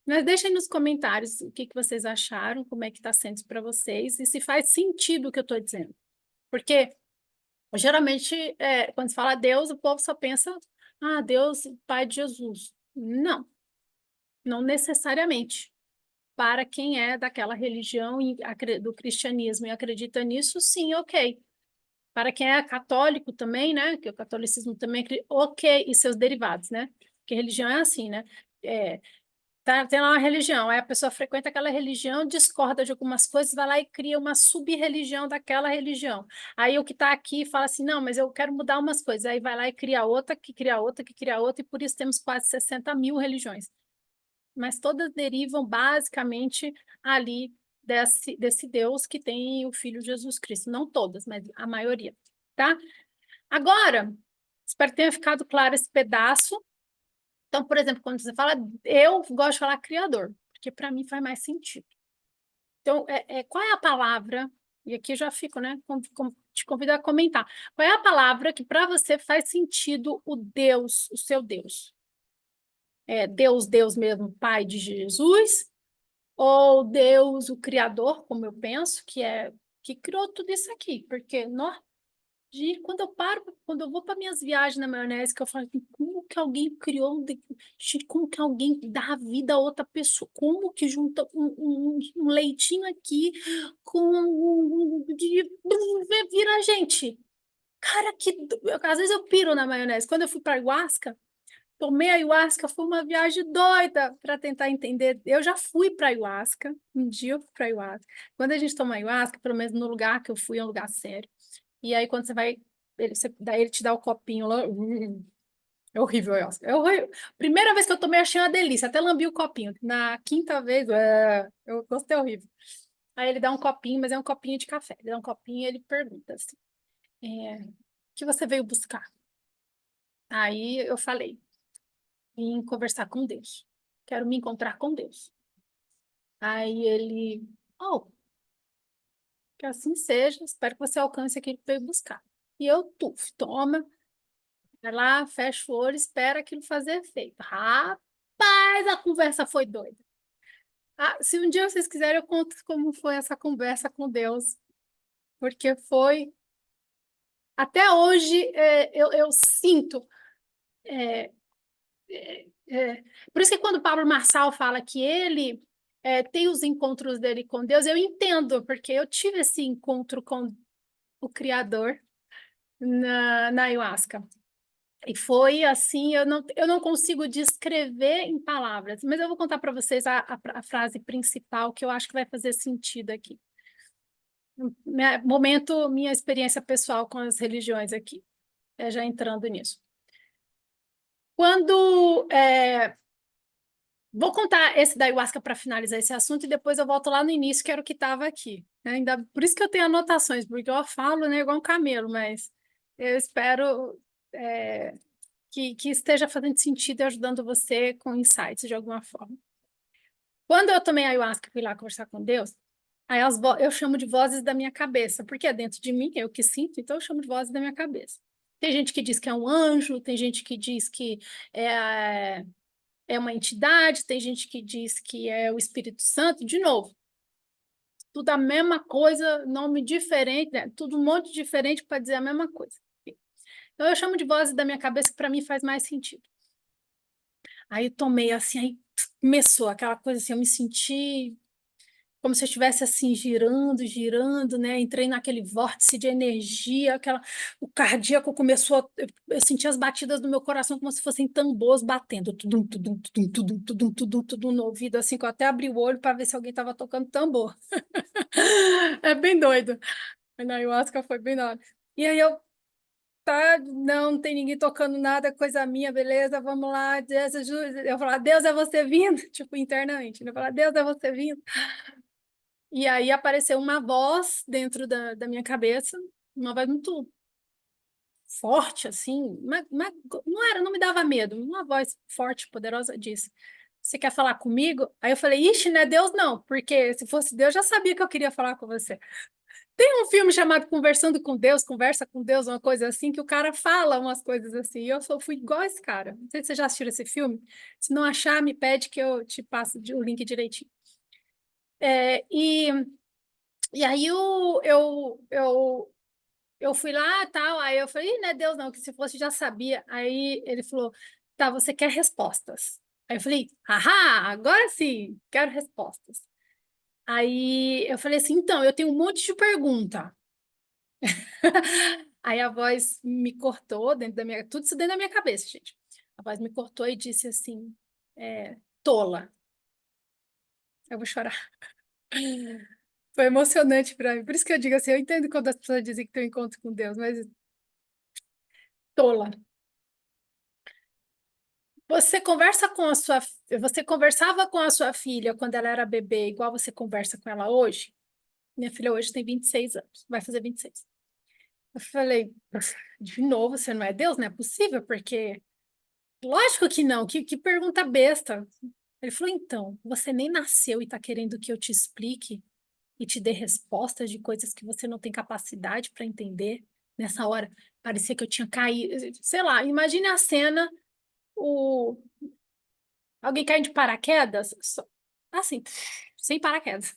Mas deixem nos comentários o que vocês acharam, como é que está sendo para vocês e se faz sentido o que eu estou dizendo. Porque, geralmente, quando se fala Deus, o povo só pensa, Deus, Pai de Jesus. Não, não necessariamente. Para quem é daquela religião do cristianismo e acredita nisso, sim, ok. Para quem é católico também, né? Que o catolicismo também, ok, e seus derivados, né? Porque religião é assim, né? Tem lá uma religião, aí a pessoa frequenta aquela religião, discorda de algumas coisas, vai lá e cria uma sub-religião daquela religião. Aí o que está aqui fala assim, não, mas eu quero mudar umas coisas. Aí vai lá e cria outra, que cria outra, que cria outra, e por isso temos quase 60 mil religiões. mas todas derivam basicamente ali desse Deus que tem o Filho Jesus Cristo. Não todas, mas a maioria, tá? Agora, espero que tenha ficado claro esse pedaço. Então, por exemplo, quando você fala, eu gosto de falar criador, porque para mim faz mais sentido. Então, qual é a palavra? E aqui eu já fico, né? Te convido a comentar. Qual é a palavra que para você faz sentido o Deus, o seu Deus? É Deus, Deus mesmo, Pai de Jesus? Ou Deus, o Criador, como eu penso, que criou tudo isso aqui? Porque quando eu paro, quando eu vou para minhas viagens na maionese, que eu falo assim, como que alguém criou, como que alguém dá vida a outra pessoa? Como que junta um leitinho aqui com vira gente? Cara, às vezes eu piro na maionese. Quando eu fui para ayahuasca, tomei ayahuasca, foi uma viagem doida para tentar entender. Eu já fui para ayahuasca, um dia eu fui para ayahuasca. Quando a gente toma ayahuasca, pelo menos no lugar que eu fui, é um lugar sério. E aí, quando você vai, daí ele te dá o copinho lá. É horrível, ayahuasca. É horrível. Primeira vez que eu tomei, achei uma delícia. Até lambi o copinho. Na quinta vez, eu gostei horrível. Aí ele dá um copinho, mas é um copinho de café. Ele dá um copinho e ele pergunta assim: o que você veio buscar? Aí eu falei: vim conversar com Deus. Quero me encontrar com Deus. Aí ele: oh, que assim seja. Espero que você alcance aquilo que veio buscar. E eu, toma. Vai lá, fecha o olho, espera aquilo fazer efeito. Rapaz, a conversa foi doida. Ah, se um dia vocês quiserem, eu conto como foi essa conversa com Deus, porque foi. Até hoje, eu sinto. é, por isso que quando o Pablo Marçal fala que ele tem os encontros dele com Deus, eu entendo, porque eu tive esse encontro com o Criador na ayahuasca. E foi assim, eu não consigo descrever em palavras, mas eu vou contar para vocês a frase principal que eu acho que vai fazer sentido aqui. Minha experiência pessoal com as religiões aqui, já entrando nisso. Quando. Vou contar esse da ayahuasca para finalizar esse assunto e depois eu volto lá no início, que era o que estava aqui. Ainda, por isso que eu tenho anotações, porque eu falo, né, igual um camelo, mas eu espero. é, que esteja fazendo sentido e ajudando você com insights de alguma forma. Quando eu tomei ayahuasca e fui lá conversar com Deus, aí eu chamo de vozes da minha cabeça, porque é dentro de mim, é eu que sinto, então eu chamo de vozes da minha cabeça. Tem gente que diz que é um anjo, tem gente que diz que é, é uma entidade, tem gente que diz que é o Espírito Santo, de novo. Tudo a mesma coisa, nome diferente, né? Tudo um monte diferente para dizer a mesma coisa. Então eu chamo de vozes da minha cabeça que para mim faz mais sentido. Aí eu tomei assim, aí começou aquela coisa assim, eu me senti como se eu estivesse assim girando, girando, né? Entrei naquele vórtice de energia, o cardíaco começou, eu senti as batidas do meu coração como se fossem tambores batendo, tudum, tudum, tudum, tudum, tudum, tudum, tudum no ouvido, assim, que eu até abri o olho para ver se alguém estava tocando tambor. É bem doido. Mas na ayahuasca foi bem da hora. E aí eu tá, não tem ninguém tocando nada, coisa minha, beleza, vamos lá, Deus, eu falar, Deus é você vindo, tipo, internamente, né? Eu falar, Deus é você vindo. E aí apareceu uma voz dentro da minha cabeça, uma voz muito forte, assim, não me dava medo, uma voz forte, poderosa disse, você quer falar comigo? Aí eu falei, ixi, não é Deus não, porque se fosse Deus, já sabia que eu queria falar com você. Tem um filme chamado Conversando com Deus, Conversa com Deus, uma coisa assim, que o cara fala umas coisas assim. E fui igual esse cara. Não sei se você já assistiu esse filme. Se não achar, me pede que eu te passo o link direitinho. É, e aí eu fui lá, tal, aí eu falei, não é Deus não, que se fosse já sabia. Aí ele falou, tá, você quer respostas? Aí eu falei, haha, agora sim, quero respostas. Aí eu falei assim, então, eu tenho um monte de pergunta. Aí a voz me cortou dentro da minha, tudo isso dentro da minha cabeça, gente. A voz me cortou e disse assim, tola. Eu vou chorar. Foi emocionante para mim. Por isso que eu digo assim, eu entendo quando as pessoas dizem que tem um encontro com Deus, mas tola. Você você conversava com a sua filha quando ela era bebê, igual você conversa com ela hoje? Minha filha hoje tem 26 anos, vai fazer 26. Eu falei, de novo, você não é Deus? Não é possível, porque lógico que não, que pergunta besta. Ele falou, então, você nem nasceu e está querendo que eu te explique e te dê respostas de coisas que você não tem capacidade para entender. Nessa hora, parecia que eu tinha caído, sei lá, imagine a cena, o alguém caindo de paraquedas, assim, sem paraquedas.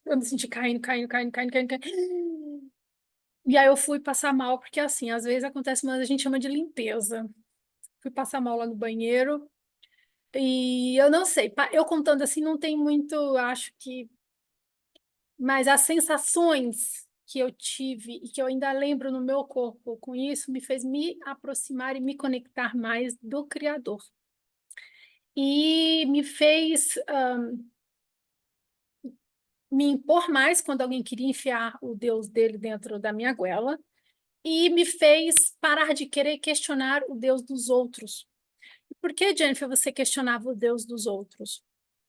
Eu me senti caindo, caindo, caindo, caindo, caindo, caindo. E aí eu fui passar mal, porque assim, às vezes acontece, mas a gente chama de limpeza. Fui passar mal lá no banheiro e eu não sei, eu contando assim não tem muito, acho que, mas as sensações que eu tive e que eu ainda lembro no meu corpo com isso me fez me aproximar e me conectar mais do Criador. E me fez me impor mais quando alguém queria enfiar o Deus dele dentro da minha goela e me fez parar de querer questionar o Deus dos outros. E por que, Jennifer, você questionava o Deus dos outros?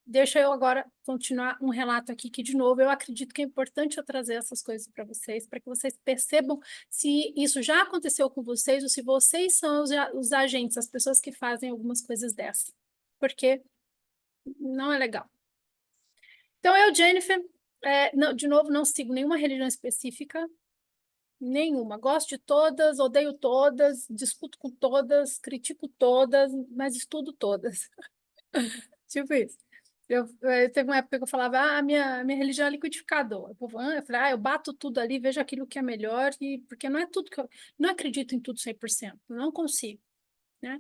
Deixa eu agora continuar um relato aqui que, de novo, eu acredito que é importante eu trazer essas coisas para que vocês percebam se isso já aconteceu com vocês ou se vocês são os agentes, as pessoas que fazem algumas coisas dessas. Porque não é legal. Então, eu, Jennifer, não, de novo, não sigo nenhuma religião específica, nenhuma. Gosto de todas, odeio todas, discuto com todas, critico todas, mas estudo todas. Tipo isso. Teve uma época que eu falava, minha religião é liquidificador. Eu falei, eu bato tudo ali, vejo aquilo que é melhor, porque não é tudo que eu não acredito em tudo 100%, não consigo, né?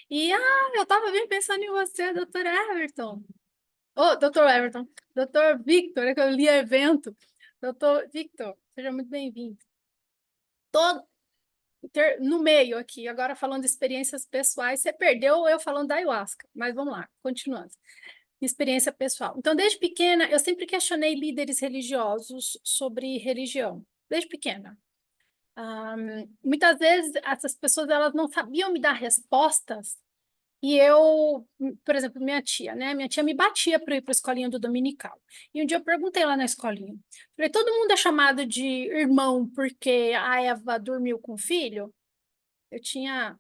E, eu estava bem pensando em você, doutor Everton. Ô, doutor Everton, doutor Victor, é que eu li evento. Doutor Victor, seja muito bem-vindo. Todo, no meio aqui, agora falando de experiências pessoais, você perdeu eu falando da ayahuasca, mas vamos lá, continuando. Experiência pessoal. Então, desde pequena, eu sempre questionei líderes religiosos sobre religião, desde pequena. Muitas vezes, essas pessoas elas não sabiam me dar respostas e eu, por exemplo, minha tia, né? Minha tia me batia para ir para a escolinha do dominical. E um dia eu perguntei lá na escolinha, falei, todo mundo é chamado de irmão porque a Eva dormiu com o filho? Eu tinha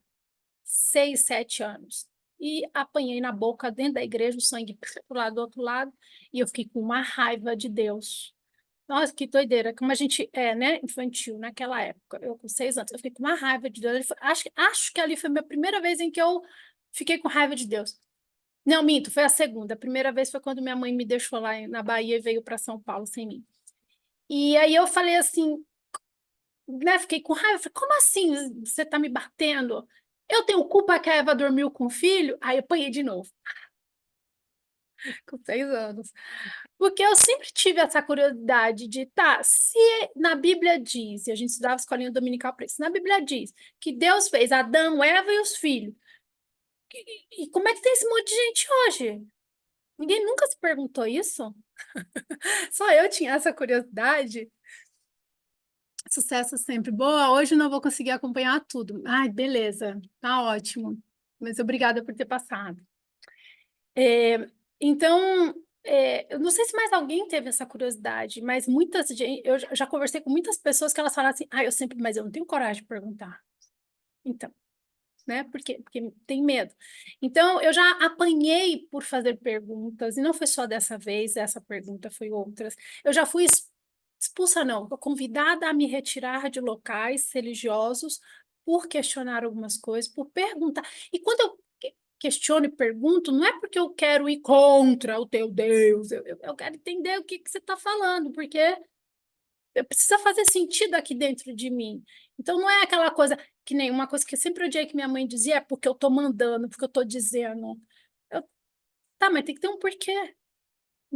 6, 7 anos. E apanhei na boca dentro da igreja, o sangue pro lado do outro lado, e eu fiquei com uma raiva de Deus. Nossa, que doideira, como a gente é, né, infantil naquela época. Eu com 6 anos, eu fiquei com uma raiva de Deus. Acho que ali foi a minha primeira vez em que eu fiquei com raiva de Deus. Não, minto, foi a segunda. A primeira vez foi quando minha mãe me deixou lá na Bahia e veio para São Paulo sem mim. E aí eu falei assim, né, fiquei com raiva, falei, como assim você está me batendo? Eu tenho culpa que a Eva dormiu com o filho? Aí eu apanhei de novo, com 6 anos. Porque eu sempre tive essa curiosidade de, tá, se na Bíblia diz, e a gente estudava escolinha dominical para isso, na Bíblia diz que Deus fez Adão, Eva e os filhos. E como é que tem esse monte de gente hoje? Ninguém nunca se perguntou isso? Só eu tinha essa curiosidade. Sucesso sempre. Boa, hoje não vou conseguir acompanhar tudo. Ai, beleza, tá ótimo. Mas obrigada por ter passado. É, então, eu não sei se mais alguém teve essa curiosidade, mas eu já conversei com muitas pessoas que elas falaram assim, mas eu não tenho coragem de perguntar. Então, né? Por quê? Porque tem medo. Então, eu já apanhei por fazer perguntas, e não foi só dessa vez, essa pergunta foi outras. Eu já fui expulsa, não, convidada a me retirar de locais religiosos por questionar algumas coisas, por perguntar. E quando eu questiono e pergunto, não é porque eu quero ir contra o teu Deus, eu quero entender o que você está falando, porque precisa fazer sentido aqui dentro de mim. Então, não é aquela coisa que nem uma coisa que eu sempre odiei que minha mãe dizia, é porque eu estou mandando, porque eu estou dizendo. Eu, tá, mas tem que ter um porquê.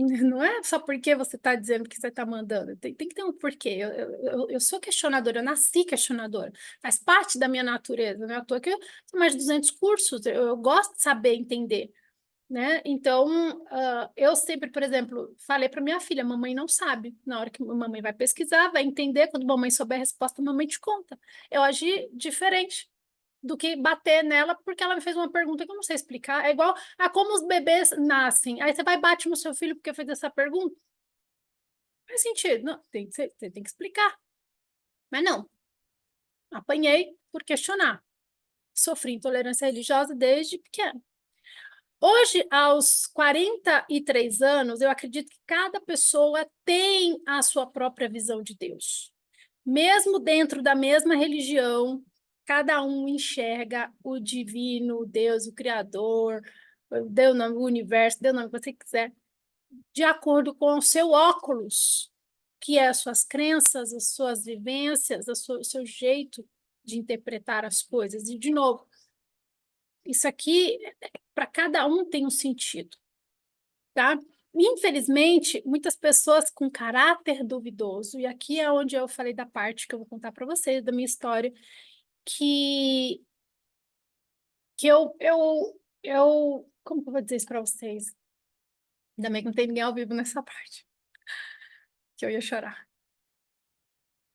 Não é só porque você está dizendo que você está mandando, tem que ter um porquê. Eu sou questionadora, eu nasci questionadora, faz parte da minha natureza, não é à toa que eu tenho mais de 200 cursos, eu gosto de saber entender, né? Então, eu sempre, por exemplo, falei para minha filha, mamãe não sabe, na hora que mamãe vai pesquisar, vai entender, quando mamãe souber a resposta, mamãe te conta. Eu agi diferente, do que bater nela porque ela me fez uma pergunta que eu não sei explicar. É igual a como os bebês nascem. Aí você vai e bate no seu filho porque fez essa pergunta. Não faz sentido. Não, você tem que explicar. Mas não, apanhei por questionar. Sofri intolerância religiosa desde pequena. Hoje, aos 43 anos, eu acredito que cada pessoa tem a sua própria visão de Deus. Mesmo dentro da mesma religião, cada um enxerga o divino, o Deus, o Criador, dê o nome, o universo, dê o nome que você quiser, de acordo com o seu óculos, que é as suas crenças, as suas vivências, o seu jeito de interpretar as coisas. E, de novo, isso aqui, para cada um tem um sentido, tá? Infelizmente, muitas pessoas com caráter duvidoso, e aqui é onde eu falei da parte que eu vou contar para vocês, da minha história, que, como que eu vou dizer isso para vocês? Ainda bem que não tem ninguém ao vivo nessa parte, que eu ia chorar.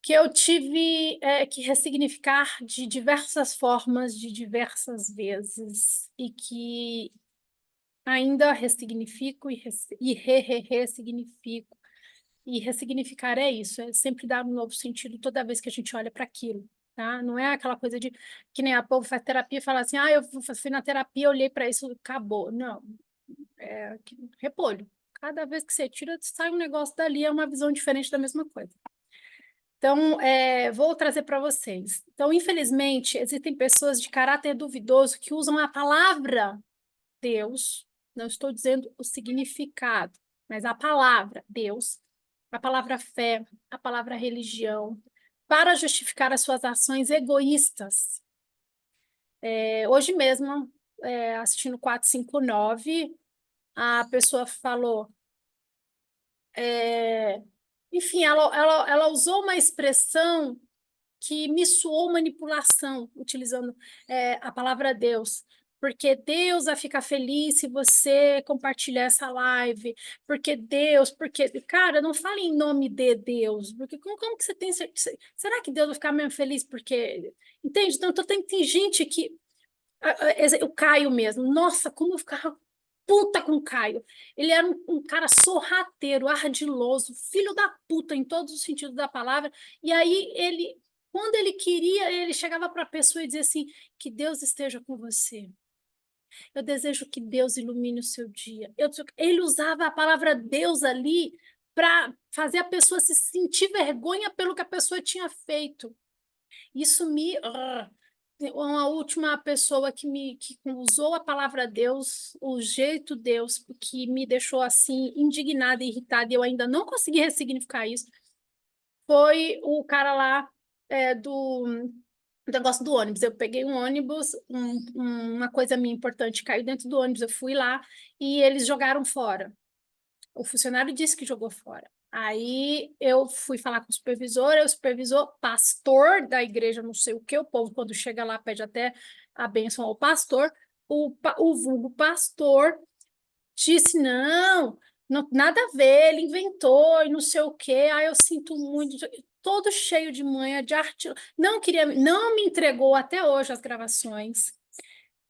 Que eu tive que ressignificar de diversas formas, de diversas vezes, e que ainda ressignifico e ressignifico. E ressignificar é isso, é sempre dar um novo sentido toda vez que a gente olha para aquilo, tá? Não é aquela coisa de que nem a povo faz terapia e fala assim, eu fui na terapia, olhei para isso, acabou. Não, repolho. Cada vez que você tira, sai um negócio dali, é uma visão diferente da mesma coisa. Então, vou trazer para vocês. Então, infelizmente, existem pessoas de caráter duvidoso que usam a palavra Deus, não estou dizendo o significado, mas a palavra Deus, a palavra fé, a palavra religião, para justificar as suas ações egoístas. Hoje mesmo, assistindo 459, a pessoa falou, enfim, ela usou uma expressão que me soou manipulação, utilizando a palavra Deus. Porque Deus vai ficar feliz se você compartilhar essa live. Porque, cara, não fale em nome de Deus. Porque como que você tem certeza? Será que Deus vai ficar mesmo feliz? Porque, entende? Então, tem gente que. O Caio mesmo. Nossa, como eu ficava puta com o Caio. Ele era um cara sorrateiro, ardiloso, filho da puta em todos os sentidos da palavra. E aí quando ele queria, ele chegava para a pessoa e dizia assim: que Deus esteja com você. Eu desejo que Deus ilumine o seu dia. Ele usava a palavra Deus ali para fazer a pessoa se sentir vergonha pelo que a pessoa tinha feito. Isso me. Uma última pessoa que usou a palavra Deus, o jeito Deus, que me deixou assim indignada e irritada, e eu ainda não consegui ressignificar isso, foi o cara lá do negócio do ônibus. Eu peguei um ônibus, uma coisa minha importante caiu dentro do ônibus, eu fui lá e eles jogaram fora. O funcionário disse que jogou fora. Aí eu fui falar com o supervisor, pastor da igreja, não sei o que, o povo quando chega lá pede até a bênção ao pastor, o vulgo pastor disse, não, nada a ver, ele inventou e não sei o quê, aí eu sinto muito, todo cheio de manha, de arte, não me entregou até hoje as gravações,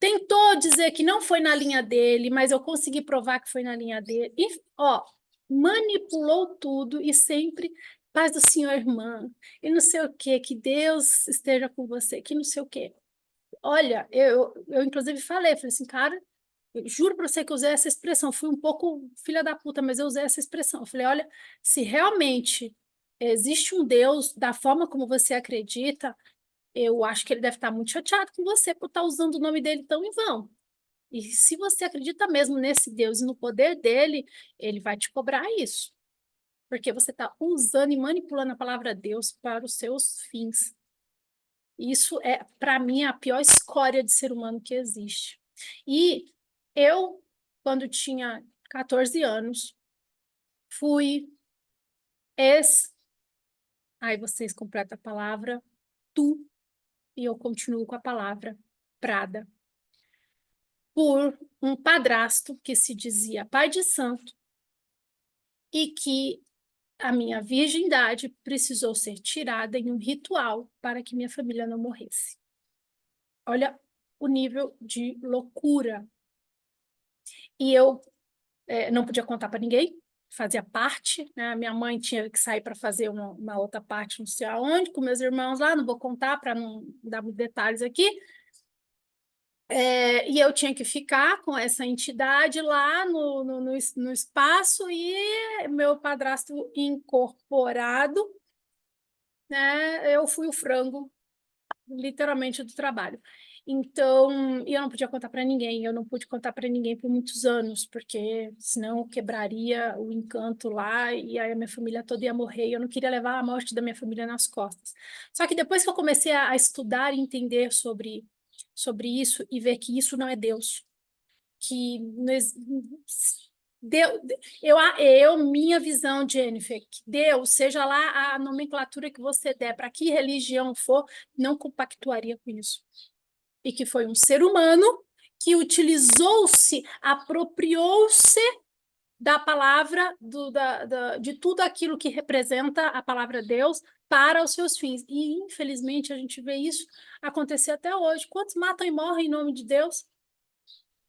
tentou dizer que não foi na linha dele, mas eu consegui provar que foi na linha dele. E, manipulou tudo e sempre paz do Senhor, irmã. E não sei o quê, que Deus esteja com você, que não sei o quê. Olha, eu inclusive falei assim, cara, eu juro para você que eu usei essa expressão. Fui um pouco filha da puta, mas eu usei essa expressão. Eu falei, olha, se realmente existe um Deus da forma como você acredita, eu acho que ele deve estar muito chateado com você por estar usando o nome dele tão em vão. E se você acredita mesmo nesse Deus e no poder dele, ele vai te cobrar isso. Porque você está usando e manipulando a palavra Deus para os seus fins. Isso é, para mim, a pior escória de ser humano que existe. E eu, quando tinha 14 anos, fui ex. Aí vocês completam a palavra tu, e eu continuo com a palavra Prada. Por um padrasto que se dizia pai de santo e que a minha virgindade precisou ser tirada em um ritual para que minha família não morresse. Olha o nível de loucura. E eu não podia contar para ninguém, fazia parte, né? Minha mãe tinha que sair para fazer uma outra parte, não sei aonde, com meus irmãos lá, não vou contar para não dar muitos detalhes aqui. E eu tinha que ficar com essa entidade lá no espaço e meu padrasto incorporado, né? Eu fui o frango, literalmente, do trabalho. Então, e eu não podia contar para ninguém, eu não pude contar para ninguém por muitos anos, porque senão eu quebraria o encanto lá e aí a minha família toda ia morrer, e eu não queria levar a morte da minha família nas costas. Só que depois que eu comecei a estudar e entender sobre isso e ver que isso não é Deus, que Deus, minha visão, Jennifer, que Deus, seja lá a nomenclatura que você der, para que religião for, não compactuaria com isso. E que foi um ser humano que utilizou-se, apropriou-se da palavra, de tudo aquilo que representa a palavra Deus para os seus fins. E, infelizmente, a gente vê isso acontecer até hoje. Quantos matam e morrem em nome de Deus?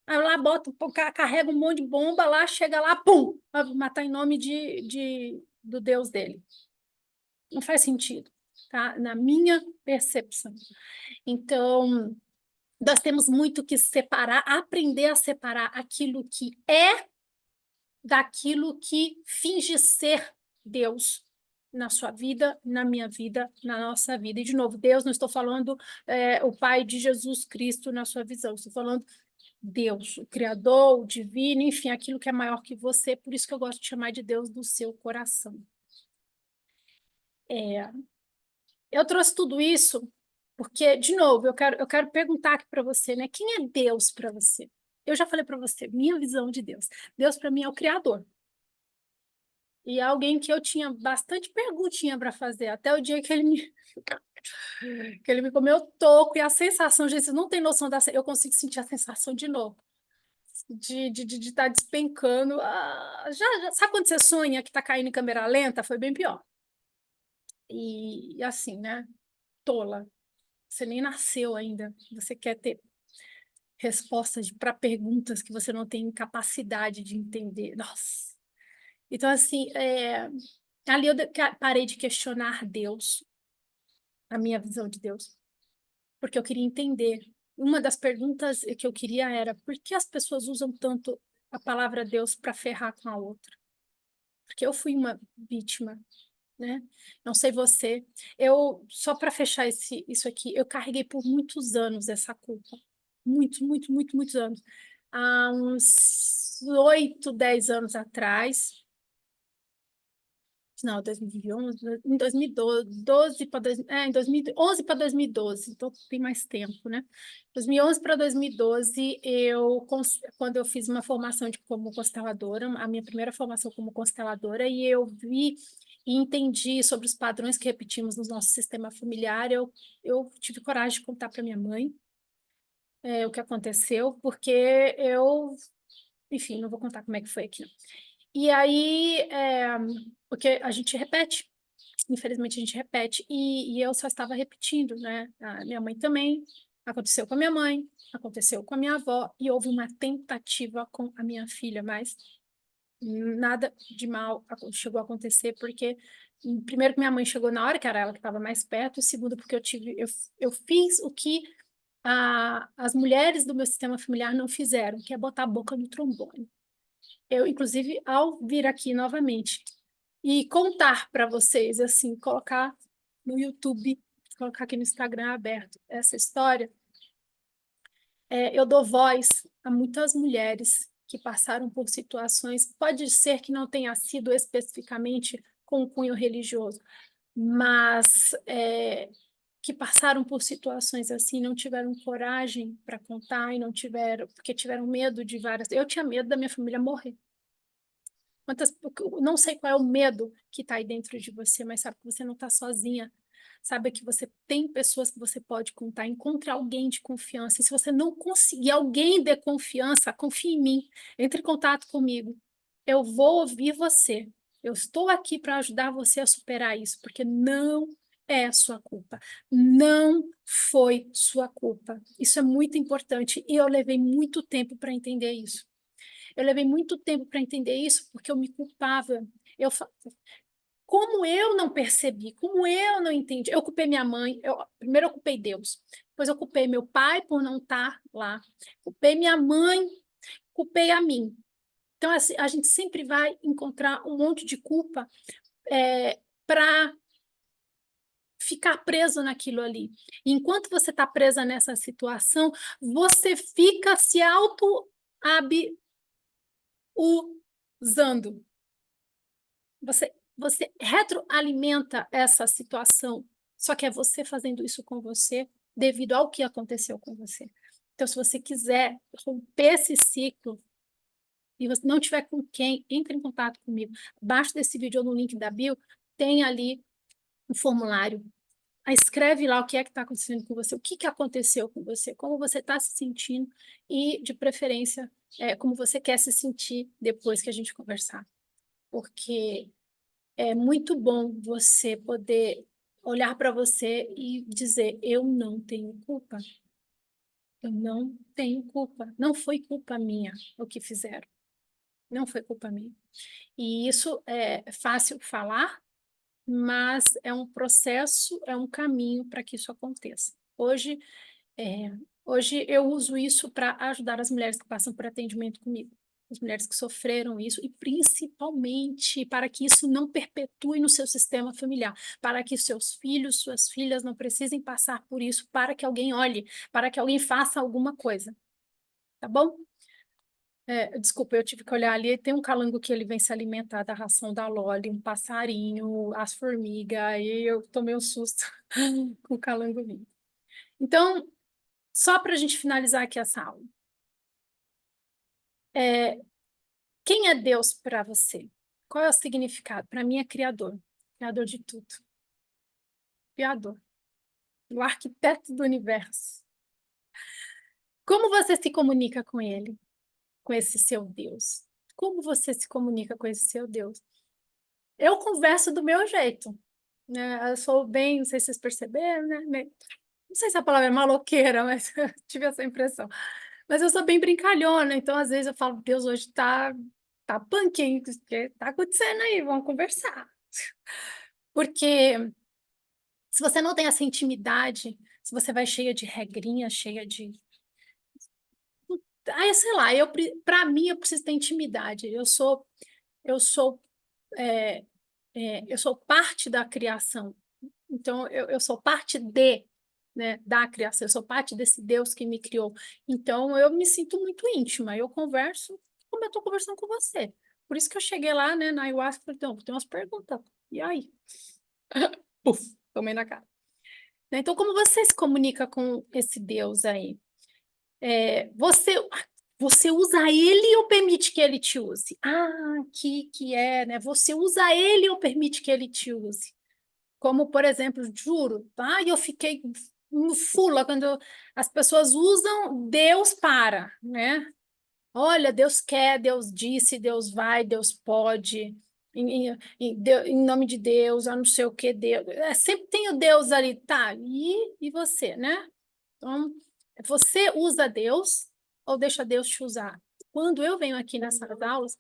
Aí lá bota, carrega um monte de bomba lá, chega lá, pum, vai matar em nome do Deus dele. Não faz sentido, tá? Na minha percepção. Então, nós temos muito que separar, aprender a separar aquilo que é daquilo que finge ser Deus na sua vida, na minha vida, na nossa vida. E, de novo, Deus, não estou falando o Pai de Jesus Cristo na sua visão, estou falando Deus, o Criador, o Divino, enfim, aquilo que é maior que você, por isso que eu gosto de chamar de Deus do seu coração. Eu trouxe tudo isso porque, de novo, eu quero perguntar aqui para você, né? Quem é Deus para você? Eu já falei para você, minha visão de Deus. Deus para mim é o Criador. E é alguém que eu tinha bastante perguntinha para fazer, até o dia que ele me comeu toco, e a sensação, gente, você não tem noção eu consigo sentir a sensação de novo. De estar despencando. Sabe quando você sonha que está caindo em câmera lenta? Foi bem pior. E assim, né? Tola. Você nem nasceu ainda. Você quer ter respostas para perguntas que você não tem capacidade de entender. Nossa. Então, assim, ali eu parei de questionar Deus, a minha visão de Deus, porque eu queria entender. Uma das perguntas que eu queria era por que as pessoas usam tanto a palavra Deus para ferrar com a outra? Porque eu fui uma vítima, né? Não sei você. Só para fechar isso aqui, eu carreguei por muitos anos essa culpa. Muitos anos. Há uns 8, 10 anos atrás, não, 2011, em 2012 para em 2011 para 2012, então tem mais tempo, né? 2011 para 2012, quando eu fiz uma formação como consteladora, a minha primeira formação como consteladora, e eu vi e entendi sobre os padrões que repetimos no nosso sistema familiar, eu tive coragem de contar para minha mãe o que aconteceu, porque enfim, não vou contar como é que foi aqui, não. E aí, porque a gente repete, infelizmente a gente repete, e eu só estava repetindo, né? A minha mãe também, aconteceu com a minha mãe, aconteceu com a minha avó, e houve uma tentativa com a minha filha, mas nada de mal chegou a acontecer, porque, primeiro, que minha mãe chegou na hora, que era ela que estava mais perto, e segundo, porque eu fiz o que as mulheres do meu sistema familiar não fizeram, que é botar a boca no trombone. Eu, inclusive, ao vir aqui novamente e contar para vocês, assim, colocar no YouTube, colocar aqui no Instagram aberto essa história, eu dou voz a muitas mulheres que passaram por situações, pode ser que não tenha sido especificamente com cunho religioso, mas que passaram por situações assim, não tiveram coragem para contar e não tiveram, porque tiveram medo de várias. Eu tinha medo da minha família morrer. Não sei qual é o medo que está aí dentro de você, mas sabe que você não está sozinha. Sabe que você tem pessoas que você pode contar. Encontre alguém de confiança. E se você não conseguir alguém de confiança, confie em mim. Entre em contato comigo. Eu vou ouvir você. Eu estou aqui para ajudar você a superar isso, porque não é sua culpa. Não foi sua culpa. Isso é muito importante. E eu levei muito tempo para entender isso. Eu levei muito tempo para entender isso porque eu me culpava. Eu, como eu não percebi, como eu não entendi, eu culpei minha mãe, primeiro eu culpei Deus, depois eu culpei meu pai por não estar lá, culpei minha mãe, culpei a mim. Então, assim, a gente sempre vai encontrar um monte de culpa para ficar preso naquilo ali. E enquanto você está presa nessa situação, você fica se auto-abusando. Você retroalimenta essa situação, só que é você fazendo isso com você devido ao que aconteceu com você. Então, se você quiser romper esse ciclo e você não tiver com quem, entre em contato comigo. Abaixo desse vídeo ou no link da bio, tem ali um formulário. Aí escreve lá o que é que está acontecendo com você, o que aconteceu com você, como você está se sentindo e, de preferência, como você quer se sentir depois que a gente conversar. Porque é muito bom você poder olhar para você e dizer: eu não tenho culpa. Eu não tenho culpa. Não foi culpa minha o que fizeram. Não foi culpa minha. E isso é fácil falar, mas é um processo, é um caminho para que isso aconteça. É, hoje eu uso isso para ajudar as mulheres que passam por atendimento comigo, as mulheres que sofreram isso, e principalmente para que isso não perpetue no seu sistema familiar, para que seus filhos, suas filhas não precisem passar por isso, para que alguém olhe, para que alguém faça alguma coisa, tá bom? Desculpa, eu tive que olhar ali, tem um calango que ele vem se alimentar da ração da Loli, um passarinho, as formigas, aí eu tomei um susto com o calango vindo. Então, só para a gente finalizar aqui essa aula. Quem é Deus para você? Qual é o significado? Para mim é Criador, Criador de tudo. Criador, o arquiteto do universo. Como você se comunica com ele? Com esse seu Deus? Como você se comunica com esse seu Deus? Eu converso do meu jeito, né? Eu sou bem, não sei se vocês perceberam, né? Não sei se a palavra é maloqueira, mas eu tive essa impressão. Mas eu sou bem brincalhona, então às vezes eu falo: Deus, hoje tá punk, hein? O que tá acontecendo aí? Vamos conversar. Porque se você não tem essa intimidade, se você vai cheia de regrinhas, cheia de... Aí, sei lá, para mim eu preciso ter intimidade. Eu sou, é, eu sou parte da criação. Então, eu sou parte né, da criação, eu sou parte desse Deus que me criou. Então, eu me sinto muito íntima, eu converso como eu estou conversando com você. Por isso que eu cheguei lá, né, na ayahuasca, e falei: então, tem umas perguntas. E aí? Puf, tomei na cara. Então, como você se comunica com esse Deus aí? Você usa ele ou permite que ele te use? Ah, que é, né? Você usa ele ou permite que ele te use? Como, por exemplo, juro, tá? E eu fiquei fula quando as pessoas usam Deus para, né? Olha, Deus quer, Deus disse, Deus vai, Deus pode, em nome de Deus, eu não sei o que, Deus. Sempre tem o Deus ali, tá? E você, né? Então, você usa Deus ou deixa Deus te usar? Quando eu venho aqui nessas aulas,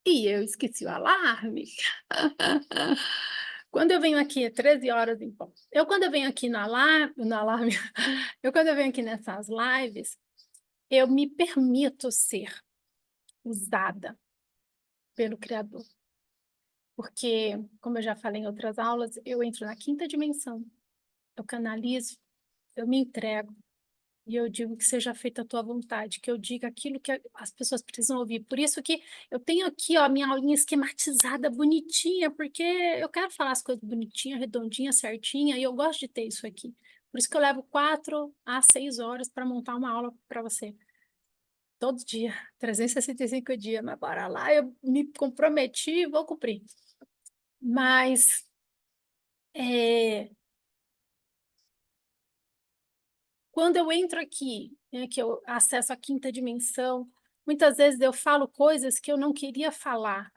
e eu esqueci o alarme. Quando eu venho aqui, é 13 horas em ponto. Quando eu venho aqui na alarme, quando eu venho aqui nessas lives, eu me permito ser usada pelo Criador. Porque, como eu já falei em outras aulas, eu entro na quinta dimensão, eu canalizo, eu me entrego, e eu digo que seja feita a tua vontade, que eu diga aquilo que as pessoas precisam ouvir. Por isso que eu tenho aqui, ó, a minha aulinha esquematizada, bonitinha, porque eu quero falar as coisas bonitinhas, redondinhas, certinha, e eu gosto de ter isso aqui. Por isso que eu levo 4 a 6 horas para montar uma aula para você. Todo dia, 365 dias, mas bora lá, eu me comprometi e vou cumprir. Mas quando eu entro aqui, né, que eu acesso a quinta dimensão, muitas vezes eu falo coisas que eu não queria falar.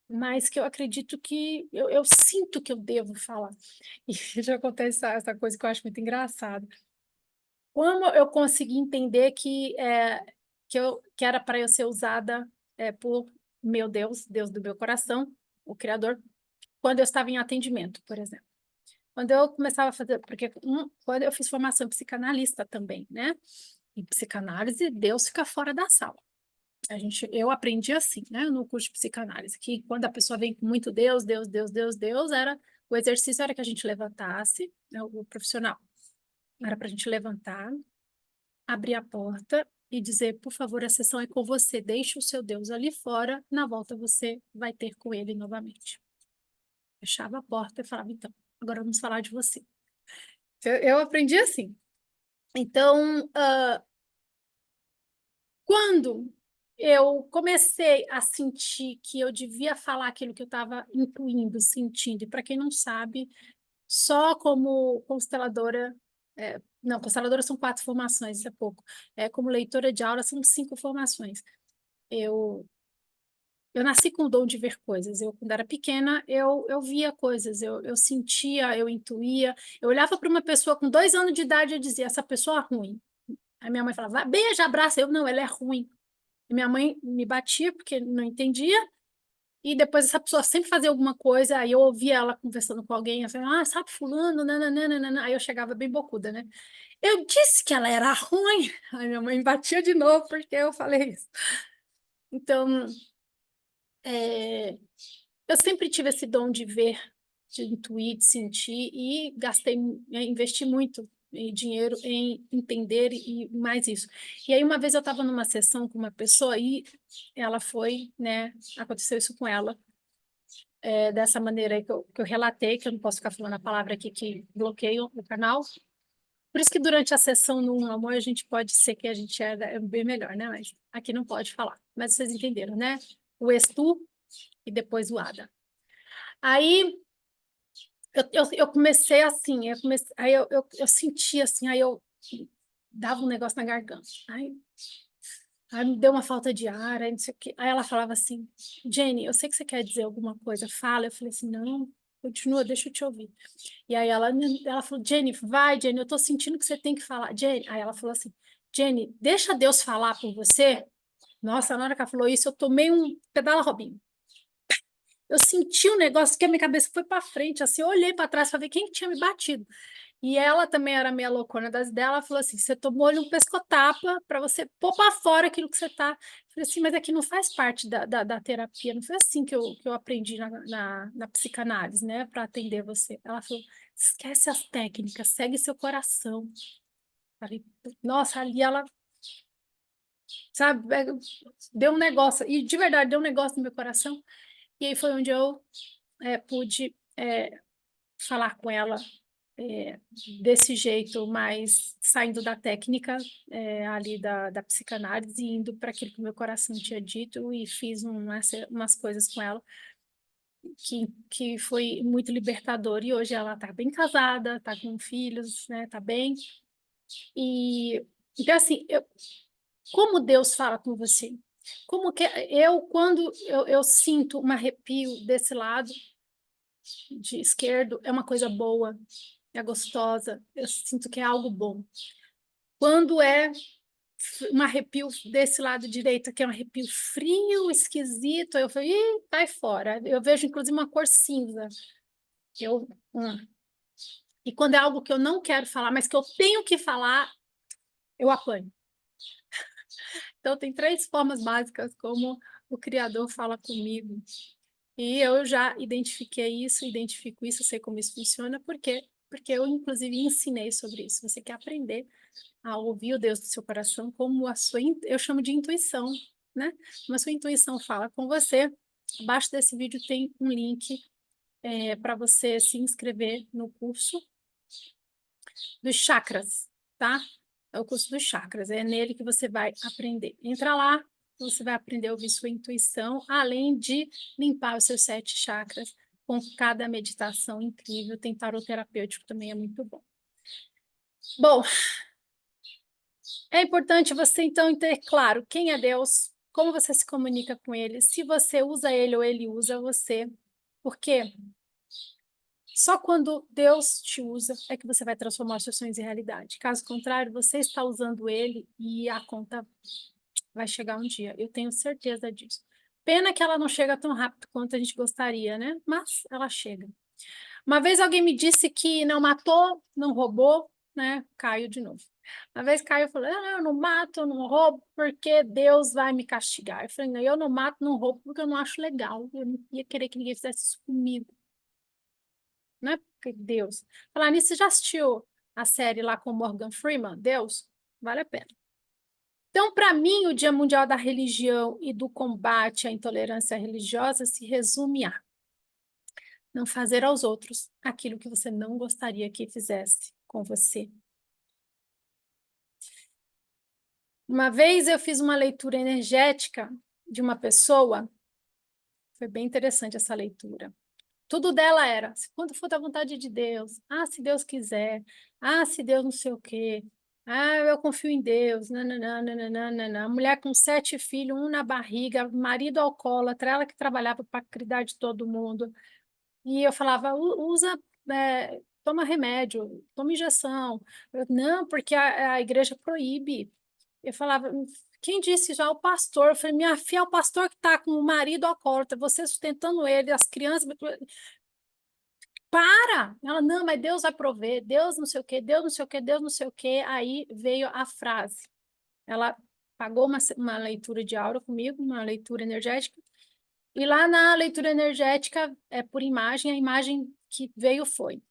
mas que eu acredito que eu sinto que eu devo falar. E já acontece essa coisa que eu acho muito engraçada. Como eu consegui entender que era para eu ser usada, por meu Deus, Deus do meu coração, o Criador, quando eu estava em atendimento, por exemplo. Quando eu começava a fazer, porque quando eu fiz formação em psicanalista também, né? Em psicanálise, Deus fica fora da sala. Eu aprendi assim, né, no curso de psicanálise, que quando a pessoa vem com muito Deus, Deus, Deus, Deus, Deus, o exercício era que a gente levantasse, né, o profissional, era para a gente levantar, abrir a porta e dizer, por favor, a sessão é com você, deixe o seu Deus ali fora, na volta você vai ter com ele novamente. Fechava a porta e falava, então, agora vamos falar de você. Eu aprendi assim. Então, quando eu comecei a sentir que eu devia falar aquilo que eu estava intuindo, sentindo, e para quem não sabe, só como consteladora, não, consteladora são 4 formações, isso é pouco. Como leitora de aula são 5 formações. Eu, eu nasci com o dom de ver coisas. Quando era pequena, eu via coisas, eu sentia, eu intuía. Eu olhava para uma pessoa com 2 anos de idade e dizia, essa pessoa é ruim. Aí minha mãe falava, beija, abraça. Eu, não, ela é ruim. E minha mãe me batia porque não entendia, e depois essa pessoa sempre fazia alguma coisa, aí eu ouvia ela conversando com alguém, eu falava, sabe fulano, nananana. Aí eu chegava bem bocuda, né? Eu disse que ela era ruim. Aí minha mãe me batia de novo porque eu falei isso. Então, é, eu sempre tive esse dom de ver, de intuir, de sentir, e investi muito dinheiro em entender e mais isso. E aí uma vez eu estava numa sessão com uma pessoa e ela foi, né, aconteceu isso com ela, dessa maneira aí que eu relatei, que eu não posso ficar falando a palavra aqui que bloqueia o canal. Por isso que durante a sessão no Amor a gente pode ser que a gente é bem melhor, né? Mas aqui não pode falar. Mas vocês entenderam, né? O estu e depois o ada. Aí eu comecei assim, aí eu senti assim, aí eu dava um negócio na garganta. Aí me deu uma falta de ar, aí não sei o quê. Aí ela falava assim, Jenny, eu sei que você quer dizer alguma coisa, fala. Eu falei assim, não, continua, deixa eu te ouvir. E aí ela falou, Jenny, vai, Jenny, eu tô sentindo que você tem que falar. Jenny, aí ela falou assim, Jenny, deixa Deus falar por você. Nossa, na hora que ela falou isso, eu tomei um pedala Robinho. Eu senti um negócio que a minha cabeça foi para frente, assim, eu olhei para trás para ver quem que tinha me batido. E ela também era meio loucona das dela, ela falou assim, você tomou-lhe um pescotapa para você pôr para fora aquilo que você tá. Eu falei assim, mas aqui não faz parte da terapia, não foi assim que eu aprendi na psicanálise, né, para atender você. Ela falou, esquece as técnicas, segue seu coração. Falei, nossa, ali ela, sabe, deu um negócio, e de verdade deu um negócio no meu coração. E aí foi onde eu pude falar com ela é, desse jeito, mas saindo da técnica ali da psicanálise e indo para aquilo que o meu coração tinha dito, e fiz umas coisas com ela que foi muito libertador. E hoje ela está bem casada, está com filhos, né? Está bem. E então assim, como Deus fala com você? Como que quando eu sinto um arrepio desse lado de esquerdo, é uma coisa boa, é gostosa, eu sinto que é algo bom. Quando é um arrepio desse lado direito, que é um arrepio frio, esquisito, eu falei, ih, cai fora. Eu vejo, inclusive, uma cor cinza. Eu, E quando é algo que eu não quero falar, mas que eu tenho que falar, eu apanho. Então, tem 3 formas básicas como o Criador fala comigo. E eu já identifico isso, sei como isso funciona, porque eu, inclusive, ensinei sobre isso. Você quer aprender a ouvir o Deus do seu coração como eu chamo de intuição, né? Como a sua intuição fala com você. Abaixo desse vídeo tem um link para você se inscrever no curso dos chakras, tá? É o curso dos chakras, é nele que você vai aprender. Entra lá, você vai aprender a ouvir sua intuição, além de limpar os seus 7 chakras com cada meditação incrível. Tem tarot terapêutico também, é muito bom. Bom, é importante você, então, ter claro quem é Deus, como você se comunica com ele, se você usa ele ou ele usa você. Porque só quando Deus te usa é que você vai transformar os seus sonhos em realidade. Caso contrário, você está usando ele e a conta vai chegar um dia. Eu tenho certeza disso. Pena que ela não chega tão rápido quanto a gente gostaria, né? Mas ela chega. Uma vez alguém me disse que não matou, não roubou, né? Caio de novo. Uma vez Caio falou: eu não mato, eu não roubo, porque Deus vai me castigar. Eu falei: não, eu não mato, não roubo, porque eu não acho legal. Eu não ia querer que ninguém fizesse isso comigo. Não é porque Deus. Falar nisso, você já assistiu a série lá com Morgan Freeman? Deus? Vale a pena. Então, para mim, o Dia Mundial da Religião e do Combate à Intolerância Religiosa se resume a não fazer aos outros aquilo que você não gostaria que fizesse com você. Uma vez eu fiz uma leitura energética de uma pessoa, foi bem interessante essa leitura. Tudo dela era, quando for da vontade de Deus, se Deus quiser, se Deus não sei o quê, eu confio em Deus, nananana. Mulher com 7 filhos, um na barriga, marido alcoólatra, ela que trabalhava para cuidar de todo mundo. E eu falava, usa, toma remédio, toma injeção. Não, porque a igreja proíbe. Eu falava, quem disse já? O pastor. Eu falei, minha filha, é o pastor que está com o marido alcoólatra, você sustentando ele, as crianças. Para! Ela, não, mas Deus vai prover, Deus não sei o quê, Deus não sei o quê, Deus não sei o quê. Aí veio a frase. Ela pagou uma leitura de aura comigo, uma leitura energética, e lá na leitura energética, por imagem, a imagem que veio foi.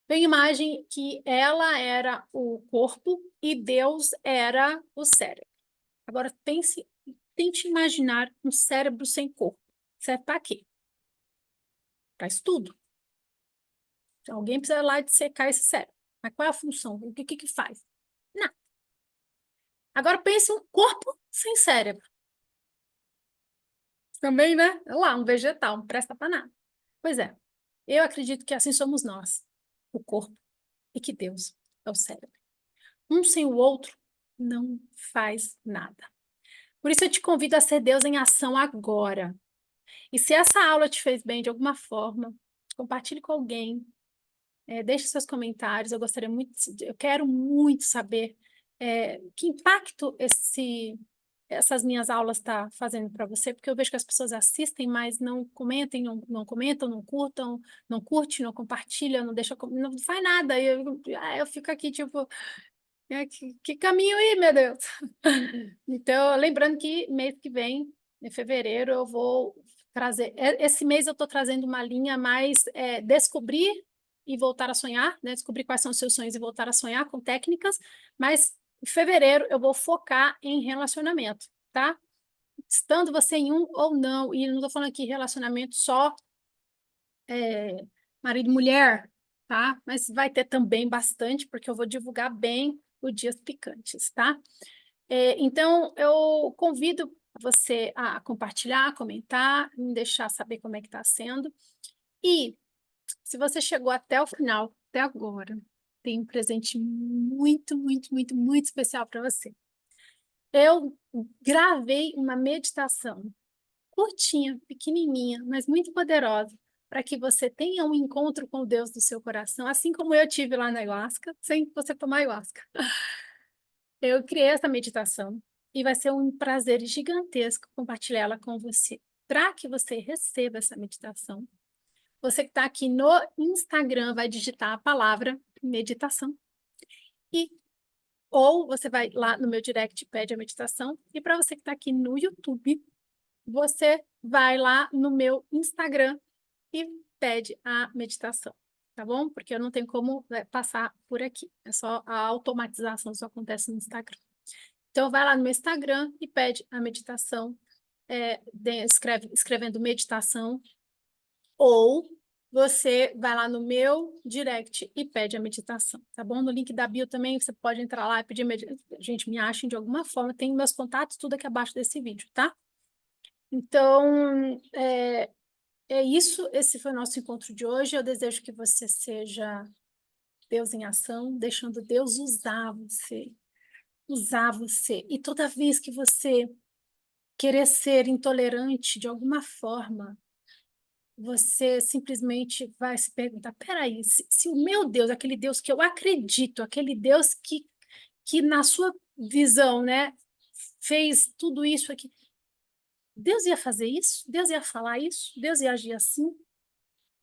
Veio a imagem que ela era o corpo e Deus era o cérebro. Agora, tente imaginar um cérebro sem corpo. Serve para quê? Para estudo. Alguém precisa lá dissecar esse cérebro. Mas qual é a função? O que faz? Não. Agora pense um corpo sem cérebro. Também, né? Lá, um vegetal, não presta para nada. Pois é, eu acredito que assim somos nós, o corpo, e que Deus é o cérebro. Um sem o outro não faz nada. Por isso eu te convido a ser Deus em ação agora. E se essa aula te fez bem de alguma forma, compartilhe com alguém, deixe seus comentários. Eu quero muito saber que impacto essas minhas aulas estão fazendo para você, porque eu vejo que as pessoas assistem, mas não comentem, não comentam, não curtam, não curte, não compartilham, não deixa, não faz nada. Eu fico aqui, tipo, que caminho aí, meu Deus? Então, lembrando que mês que vem, em fevereiro, eu vou trazer. Esse mês eu estou trazendo uma linha mais descobrir e voltar a sonhar, né? Descobrir quais são os seus sonhos e voltar a sonhar com técnicas, mas em fevereiro eu vou focar em relacionamento, tá? Estando você em um ou não, e não estou falando aqui relacionamento só marido e mulher, tá? Mas vai ter também bastante, porque eu vou divulgar bem o Dias Picantes, tá? Então, eu convido você a compartilhar, comentar, me deixar saber como é que está sendo. E, se você chegou até o final, até agora, tem um presente muito, muito, muito, muito especial para você. Eu gravei uma meditação curtinha, pequenininha, mas muito poderosa, para que você tenha um encontro com o Deus do seu coração, assim como eu tive lá na ayahuasca, sem você tomar ayahuasca. Eu criei essa meditação e vai ser um prazer gigantesco compartilhá-la com você, para que você receba essa meditação. Você que está aqui no Instagram vai digitar a palavra meditação e ou você vai lá no meu direct e pede a meditação. E para você que está aqui no YouTube, você vai lá no meu Instagram e pede a meditação, tá bom? Porque eu não tenho como passar por aqui. É só a automatização, só acontece no Instagram. Então, vai lá no meu Instagram e pede a meditação, escrevendo meditação, ou você vai lá no meu direct e pede a meditação, tá bom? No link da bio também você pode entrar lá e pedir meditação. Gente, me achem de alguma forma, tem meus contatos tudo aqui abaixo desse vídeo, tá? Então, é isso. Esse foi o nosso encontro de hoje. Eu desejo que você seja Deus em ação, deixando Deus usar você. Usar você. E toda vez que você querer ser intolerante de alguma forma, você simplesmente vai se perguntar: peraí, se o meu Deus, aquele Deus que eu acredito, aquele Deus que na sua visão, né, fez tudo isso aqui, Deus ia fazer isso? Deus ia falar isso? Deus ia agir assim?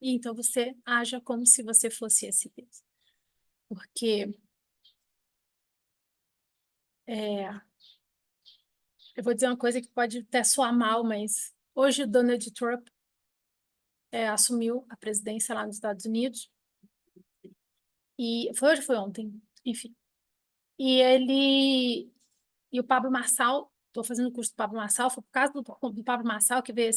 E então você haja como se você fosse esse Deus. Porque é, eu vou dizer uma coisa que pode até soar mal, mas hoje o Donald Trump assumiu a presidência lá nos Estados Unidos, e foi hoje ou foi ontem, enfim. E ele e o Pablo Marçal, estou fazendo o curso do Pablo Marçal, foi por causa do Pablo Marçal que veio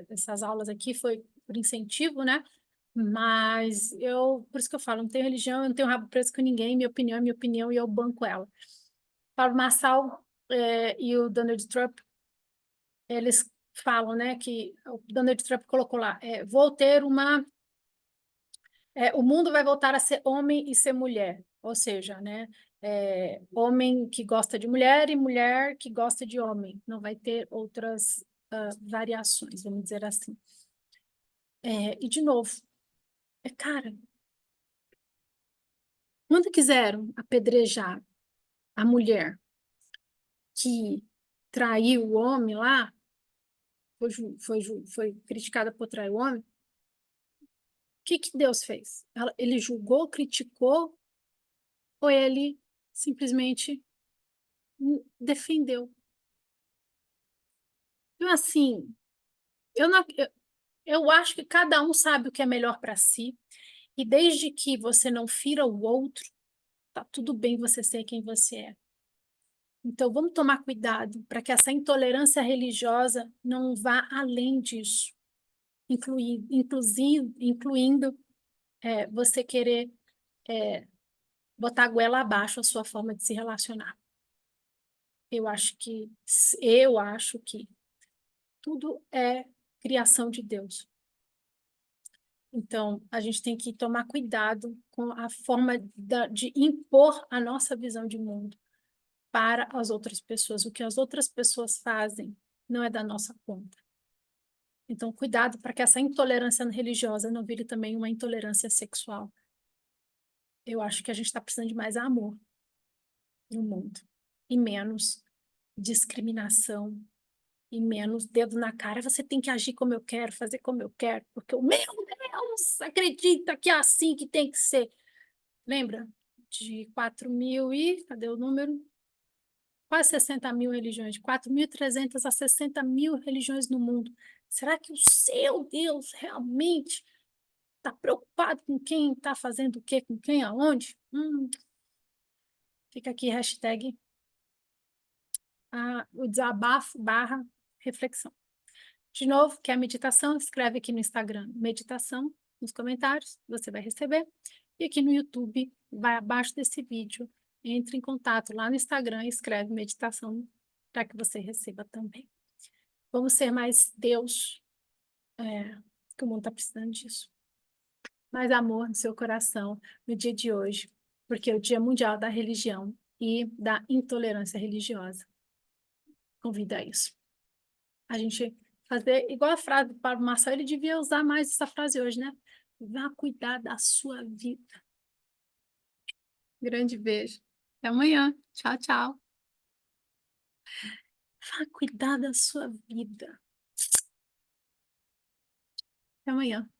essas aulas aqui, foi por incentivo, né? Mas por isso que eu falo, não tenho religião, eu não tenho rabo preso com ninguém, minha opinião é minha opinião e eu banco ela. Pablo Marçal e o Donald Trump, eles falam, né, que o Donald Trump colocou lá, vou ter o mundo vai voltar a ser homem e ser mulher, ou seja, né, homem que gosta de mulher e mulher que gosta de homem, não vai ter outras variações, vamos dizer assim. E, de novo, cara, quando quiseram apedrejar a mulher que traiu o homem lá, foi criticada por trair o homem, o que Deus fez? Ele julgou, criticou, ou ele simplesmente defendeu? Então, assim, eu, não, eu acho que cada um sabe o que é melhor para si, e desde que você não fira o outro, tá tudo bem você ser quem você é. Então, vamos tomar cuidado para que essa intolerância religiosa não vá além disso, incluindo você querer botar a goela abaixo a sua forma de se relacionar. Eu acho que tudo é criação de Deus. Então, a gente tem que tomar cuidado com a forma de impor a nossa visão de mundo para as outras pessoas. O que as outras pessoas fazem não é da nossa conta. Então, cuidado para que essa intolerância religiosa não vire também uma intolerância sexual. Eu acho que a gente está precisando de mais amor no mundo e menos discriminação e menos dedo na cara. Você tem que agir como eu quero, fazer como eu quero, porque o meu Deus acredita que é assim que tem que ser. Lembra de 4.000 cadê o número? Quase 60 mil religiões, de 4.300 a 60 mil religiões no mundo. Será que o seu Deus realmente está preocupado com quem está fazendo o quê, com quem, aonde? Fica aqui, hashtag o desabafo / reflexão. De novo, quer meditação? Escreve aqui no Instagram, meditação, nos comentários, você vai receber. E aqui no YouTube, vai abaixo desse vídeo, entre em contato lá no Instagram e escreve meditação para que você receba também. Vamos ser mais Deus, que o mundo está precisando disso. Mais amor no seu coração no dia de hoje, porque é o Dia Mundial da Religião e da Intolerância Religiosa. Convido a isso. A gente fazer igual a frase do Pablo Marçal, ele devia usar mais essa frase hoje, né? Vá cuidar da sua vida. Grande beijo. Até amanhã. Tchau, tchau. Vá cuidar da sua vida. Até amanhã.